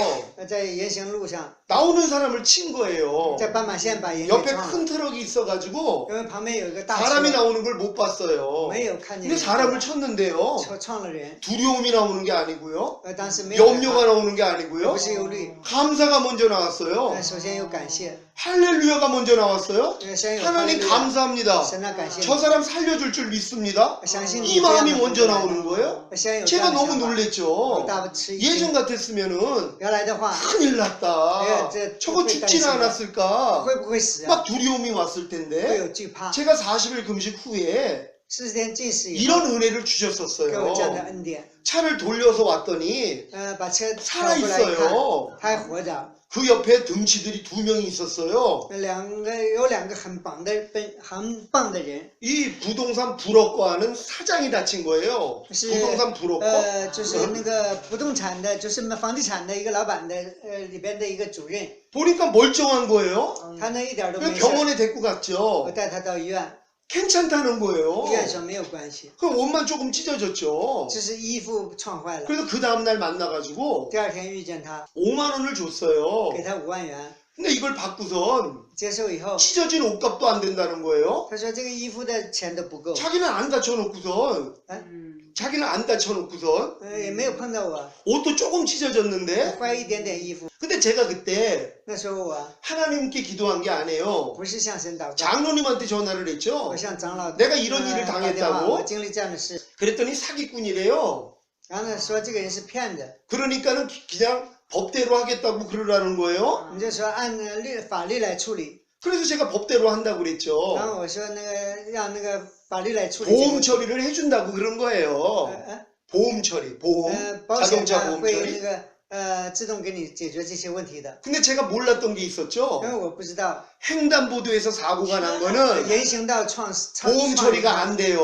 在人行路上， 나오는 사람을 친 거예요. 在斑马线把人给 옆에 撞了， 큰 트럭이 있어가지고 因为旁边有一个大 사람이 车， 나오는 걸 못 봤어요. 没有看见 근데 人， 사람을 쳤는데요. 撞了人， 두려움이 나오는 게 아니고요. 当时没有害 염려가 怕， 나오는 게 也 아니고요. 不是忧虑， 감사가 먼저 나왔어요. 首先有感谢， 할렐루야가 먼저 나왔어요. 先有 하나님 哈利路亚 감사합니다. 神啊感谢 저 你， 사람 살려줄 줄 믿습니다. 相信你 이 这样 마음이 的 먼저 나오는 거예요. 先有这 제가 样的 너무 想法， 놀랬죠. 大不吃一 예전 惊。 같았으면은 原来的话， 큰일 났다. 예, 저거 그 죽진 당시에 않았을까? 会不会死啊？ 막 두려움이 왔을 会 텐데 有惧怕。 제가 40일 금식 후에 40天禁食以后， 이런 은혜를 给我这样的 주셨었어요. 恩典。 차를 돌려서 왔더니 把车 살아 跑过来一看， 있어요. 他还活着。 그 옆에 등치들이 2명이 있었어요. 有两个很棒的人， 이 부동산 불업과는 사장이 다친 거예요. 是 부동산 불업과. 就是那个不动产的，就是房地产的一个老板的里边的一个主任， 보니까 멀쩡한 거예요. 他呢一点都 그래서 没事。 병원에 데리고 我 갔죠. 带他到医院， 괜찮다는 거예요. 医院说没有关系， 그 옷만 조금 찢어졌죠. 只是衣服撞坏了。 그래서 그 다음날 만나가지고 第二天遇见他， 5만 원을 줬어요. 给他5万元， 근데 이걸 받고선 接受以后， 찢어진 옷값도 안 된다는 거예요. 他说这个衣服的钱都不够， 자기는 안 다쳐놓고선 자기는 안 다쳐놓고선 也没有碰到我， 옷도 조금 찢어졌는데 换一点点衣服。 근데 제가 그때 那时候我 하나님께 기도한 게 아니에요. 不是向神祷告， 장로님한테 전화를 했죠. 我向长老 내가 이런 일을 打电 당했다고 话，我经历这样的事， 그랬더니 사기꾼이래요. 然后呢说这个人是骗子， 그러니까는 그냥 법대로 하겠다고 그러라는 거예요. 你就说按法律来处理。 그래서 제가 법대로 한다고 그랬죠. 然后我说那个让那个法律来处理这个 보험 问题。 처리를 해준다고 그런 거예요. 보험 처리, 보험, 保险 자동차 它 보험 会那 처리. 个自动给你解决这些问题的。 근데 제가 몰랐던 게 있었죠. 因为我不知道 횡단보도에서 사고가 난 거는 人行道创 보험 처리가 안 돼요.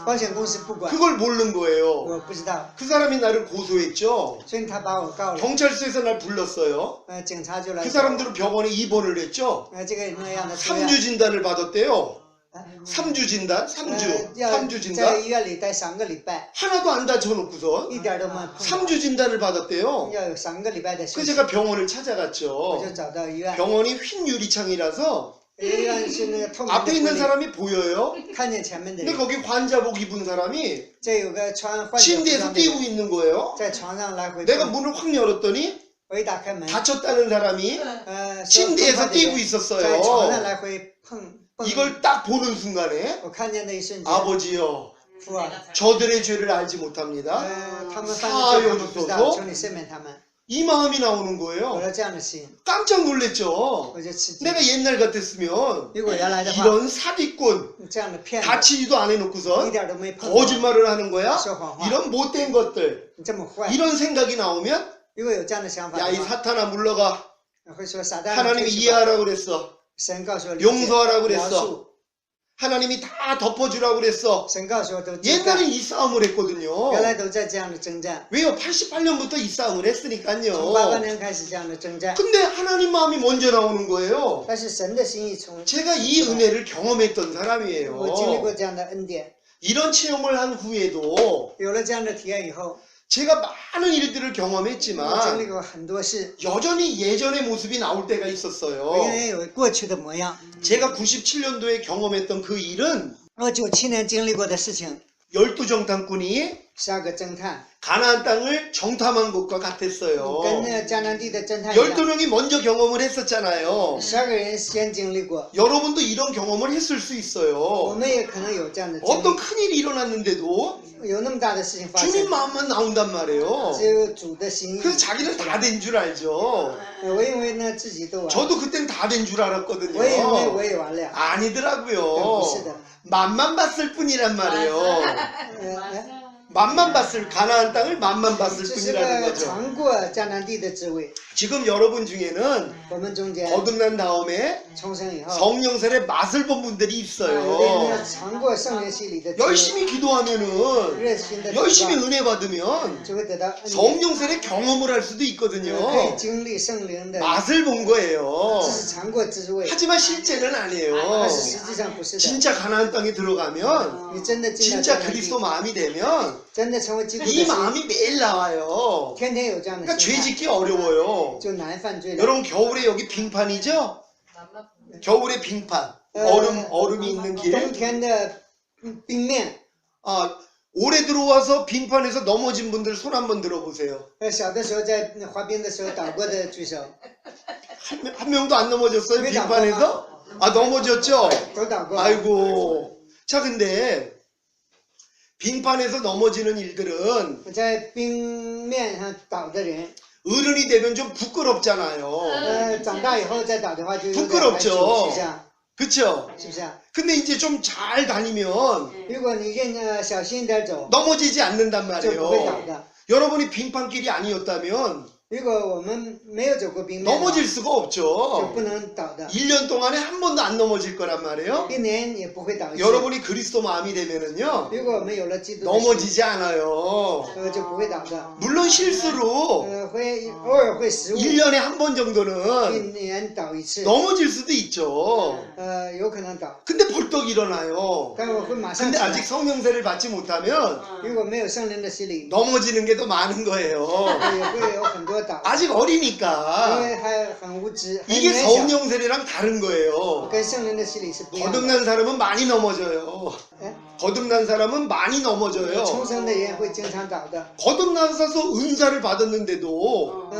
保险公司不管， 그걸 모르는 거예요. 我不知道， 그 사람이 나를 고소했죠. 所以他把我告了。 경찰서에서 날 불렀어요. 警察就来 그 。 사람들은 병원에 입원을 했죠. 这个那样的住院 3주 진단을 받았대요. 啊 3주 진단? 3주. 要 3주 在 진단? 医院里待3个礼拜， 하나도 안 다쳐놓고선 一点都没碰到。 3주 진단을 받았대요. 要有3个礼拜的休 그래서 息。 제가 병원을 我 찾아갔죠. 就找到医院， 병원이 흰 유리창이라서 医院是那个透明的 앞에 있는 玻璃， 사람이 보여요. 看见前面的 근데 人。 거기 환자복 입은 사람이 这有个穿患者服 침대에서 装的 뛰고 人 있는 거예요. 在床上来回 내가 蹦。 문을 확 열었더니 我一打开门， 다쳤다는 사람이 说 침대에서 碰到的 뛰고 人在床上 있었어요. 来回蹦。 이걸 딱 보는 순간에 我看见那一瞬间， 아버지요, 父啊， 저들의 죄를 알지 못합니다. 他们犯的罪他们不知道， 사하여주소서 求你赦免他们。 이 마음이 나오는 有 거예요. 了这样的心， 깜짝 놀랬죠. 我就吃惊。 내가 옛날 같았으면 如果原来的话， 이런 사기꾼 这样的骗子 다치지도 안 一 해놓고선 点都没碰到， 거짓말을 하는 거야? 说谎话， 이런 못된 것들 你这么坏。 이런 생각이 나오면 如果有这样的想法 야 이 的话， 사탄아 물러가 会说撒旦 하나님이 退去吧 이해하라고 그랬어 神告诉我理解 용서하라고 饶 그랬어 恕， 하나님이 다 덮어주라고 그랬어 神告诉我都知道， 옛날에 이 싸움을 했거든요 原来都在这样的征战， 왜요? 88년부터 이 싸움을 从 했으니까요 88年开始这样的征战， 근데 하나님 마음이 먼저 나오는 거예요 但是神的心意从 제가 이 은혜를 경험했던 我经历 사람이에요 过这样的恩典， 이런 체험을 한 후에도 有了这样的体验以后， 제가 많은 일들을 我经历 경험했지만 过很多事， 여전히 예전의 모습이 나올 때가 我 있었어요 仍然有过去的模样。 제가 97년도에 경험했던 그 일은 我97年经历过的事情， 12정탐꾼이 12个侦探 가나안 땅을 정탐한 것과 같았어요 跟那个迦南地的侦探一样， 12명이 먼저 경험을 했었잖아요 12个人先经历过， 여러분도 이런 경험을 했을 수 我 있어요 们也可能有这样的经 어떤 历， 큰일이 일어났는데도 有那么大的事情发 주님 生， 마음만 나온단 말이에요 只有主的心意。 그래서 자기는 다 된 줄 알죠 我以为呢自己都完了， 저도 그땐 다 된 줄 我以为 알았거든요 我也完了， 아니더라고요 不是的， 맛만 봤을 뿐이란 말이에요 呃， 맛만 봤을 가나안 땅을 맛만 봤을 这是 뿐이라는 个 거죠 尝过迦南地的滋味。 지금 여러분 중에는 我们中间 거듭난 다음에 重生以后， 성령설의 맛을 본 분들이 有的 있어요 人尝过圣灵洗礼的滋味， 열심히 기도하면은 热心的 열심히 祷 은혜 받으면 告，就会得到恩典， 성령설의 경험을 할 수도 可以 있거든요 经历圣灵的， 맛을 본 거예요 这是尝过滋味， 하지만 실제는 但 아니에요 是实际上不是的。 진짜 가나안 땅에 들어가면 你真的进到 진짜 迦南地， 그리스도 마음이 되면 真的成为基督的 이 心， 마음이 매일 나와요 天天有这样的 그러니까 心 죄 态， 짓기 어려워요 就难犯罪了。 여러분 겨울에 여기 빙판이죠? 겨울에 빙판 얼음이 있는 冬 길 天的冰面， 아, 올해 들어와서 빙판에서 넘어진 분들 손 한번 들어보세요 小的时候在滑冰的时候倒过的举手， 한 명도 안 넘어졌어요 왜 빙판에서? 아 넘어졌죠? 都倒过。 아이고 자 근데 빙판에서 넘어지는 일들은 在冰面上倒的人， 어른이 되면 좀 부끄럽잖아요 长大以后再倒的话就有点害 부끄럽죠 羞，是不是啊？ 그쵸? 是不是啊？ 근데 이제 좀 잘 다니면 如果你小心一点走， 넘어지지 않는단 就不会倒 말이에요 的。 여러분이 빙판길이 아니었다면 如果我们没有走过冰面的话， 넘어질 수가 就 없죠 不能倒的， 1년 동안에 한 번도 안 넘어질 거란 말이에요 一年也不会倒一次。 여러분이 그리스도 마음이 되면은요 如果我们有了基督的心， 넘어지지 않아요 就不会倒的。 물론 실수로 会偶尔会失误， 1년에 한 번 一 정도는 年倒一次， 넘어질 수도 있죠 有可能倒， 근데 벌떡 일어나요 但我会马上 근데 起来。 아직 성령세를 받지 못하면 如果没有圣灵的洗礼， 넘어지는 게 더 많은 거예요 也会有很多倒， 아직 因 어리니까 为还很无知，还 이게 年小， 성령세례랑 다른 거예요 跟圣灵的洗礼是不一样的。 거듭난 사람은 많이 넘어져요 哎 거듭난 사람은 많이 넘어져요. 重生的人会经常倒的， 거듭나서 은사를 받았는데도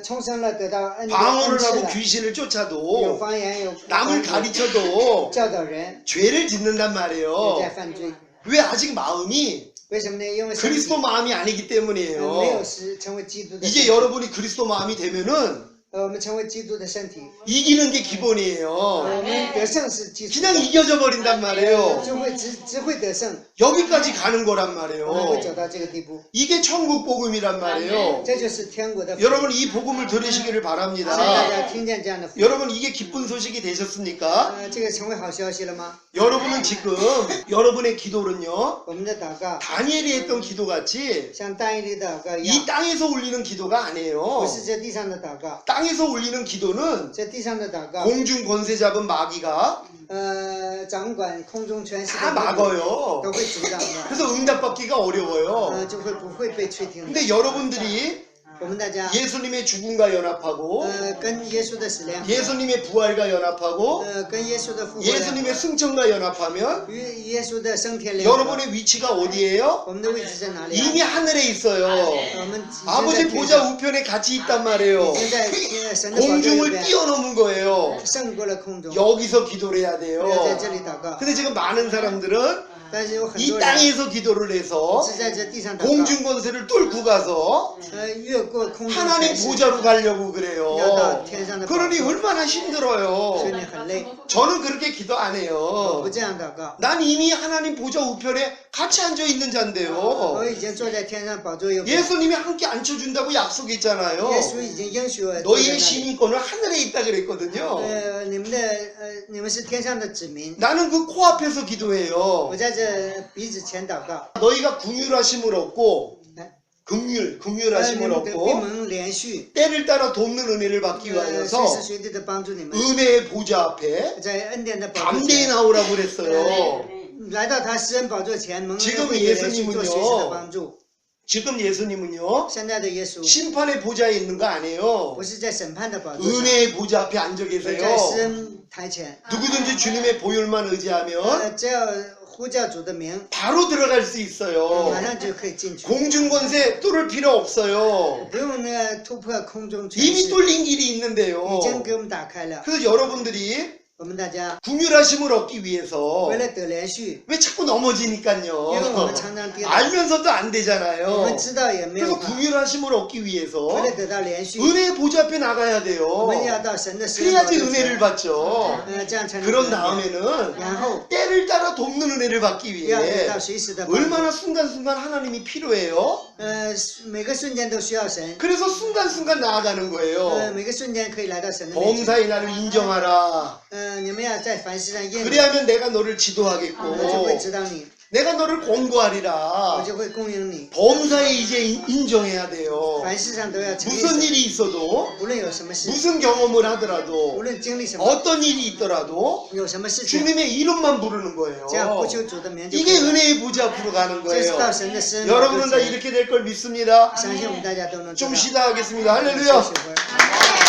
重生了得到恩 방언을 赐 하고 了， 귀신을 有 쫓아도 方言，有 남을 가르쳐도 教导人， 죄를 짓는단 也 말이에요. 在犯罪。 왜 아직 마음이 为什么呢？因为身体 그리스도 마음이 아니기 没有 때문이에요. 是成为基督的身 이제 体。 여러분이 그리스도 마음이 되면은 我们成为基督的身体， 이기는 게 기본이에요. 我们得胜是基础， 그냥 이겨져 버린단 말이에요. 就会只会得胜， 여기까지 가는 거란 我们 말이에요. 会走到这个地步。 이게 천국 복음이란 말이에요. 这就是天国的福音。 여러분 이 복음을 들으시기를 希望大 바랍니다. 家听见这样的福音。 여러분 이게 기쁜 소식이 되셨습니까? 这个成为好消息了吗？ 여러분은 지금 여러분의 기도는요 我们的祷告 다니엘이 했던 기도같이 像但以理祷告一 이 样， 땅에서 올리는 기도가 不 아니에요. 是在地上的祷告， 땅에서 올리는 기도는 在地上的祷告， 공중 권세 잡은 마귀가 掌管空中权势 다 的魔鬼 막어요. 都会阻挡的， 그래서 응답받기가 어려워요. 就会不会被垂听的。 근데 여러분들이 我们大家 예수님의 죽음과 연합하고 跟耶稣的死联合， 예수님의 부활과 연합하고 跟耶稣的复活联合， 예수님의 승천과 연합하면 与耶稣的升天联合。 여러분의 위치가 어디예요? 我们的位置在哪里啊？ 이미 하늘에 있어요. 我们已经在 아버지 天 보좌 上， 우편에 같이 있단 말이에요. 已经在神的宝座右 공중을 边， 뛰어넘은 거예요. 胜过了空中。 여기서 기도를 해야 要在 돼요. 这里祷告， 근데 지금 많은 사람들은 但是有很 이 多人 땅에서 기도를 해서 是在这地上祷告， 공중 권세를 뚫고 가서 越过空中 하나님 权势， 보좌로 가려고 要到 그래요. 天上的宝 그러니 座， 얼마나 所以 힘들어요. 你很累。 저는 그렇게 기도 안 我 해요. 不这样祷告， 난 이미 하나님 보좌 우편에 같이 앉아 있는 我 자인데요. 已经坐在天上宝座右边， 예수님이 함께 앉혀준다고 耶 약속했잖아요. 稣已经应许我坐在 너희의 那里。 시민권은 하늘에 있다 그랬거든요. 你们是天上的子民， 나는 그 코앞에서 我 기도해요. 在这鼻子前祷告， 너희가 궁휼하심을 얻고 你 긍휼하심을 们得闭 얻고 门连续， 때를 따라 돕는 은혜를 받기 随 위하여서 时随地的帮助你们， 은혜의 보좌 앞에 在恩典的宝座 담대히 前， 나오라고 그랬어요. 来到他施恩宝座前，蒙 지금 恩惠的连续做随时的 예수님은요 帮助。 지금 예수님은요 现在的耶稣 심판의 보좌에 있는 거 아니에요. 不是在审判的宝座上， 은혜의 보좌 앞에 앉아 而在施 계세요. 恩台前。 누구든지 주님의 보혈만 의지하면 只要呼叫主的名， 바로 들어갈 수 马 있어요. 上就可以进去， 공중 권세 뚫을 필요 없어요. 不用突破空中权 이미 势， 뚫린 길이 있는데요. 已经给我们打开了。 그래서 여러분들이 我们大家 궁휼하심을 얻기 위해서 为了得连续， 왜 자꾸 因为我 넘어지니까요. 们常常跌倒， 알면서도 안 我 되잖아요. 们知道也没有 그래서 法， 궁휼하심을 얻기 위해서 为了得到连续， 은혜의 보좌 앞에 나가야 我 돼요. 们要到神的施恩宝 그래야지 座 은혜를 前， 받죠. 这样才能 그런 得 다음에는 然后 때를 따라 돕는 은혜를 받기 要得 위해 到随时的帮助。 얼마나 순간순간 하나님이 필요해요. 每个瞬间都需要神， 그래서 순간순간 나아가는 거예요. 每个瞬间可以来到神的面前。 범사의 나를 인정하라. 你们要在凡事上认， 그래야면 내가 너를 我就 지도하겠고 会知道你， 내가 너를 我 권고하리라. 就会供应你。 범사에 이제 인정해야 돼요. 凡事上都要承认 무슨 神， 일이 있어도 无论有什么事， 무슨 경험을 无 하더라도 论经历什么， 어떤 일이 있더라도 有什么事情， 주님의 이름만 부르는 这样呼 거예요. 求主的名就可以 이게 了。 은혜의 보좌 앞으로 가는 这是到 거예요. 神的施恩宝座 여러분은 다 前， 이렇게 될 걸 믿습니다. 相信我们大家都能知道。 좀 쉬다 하겠습니다. 休 할렐루야. 息会儿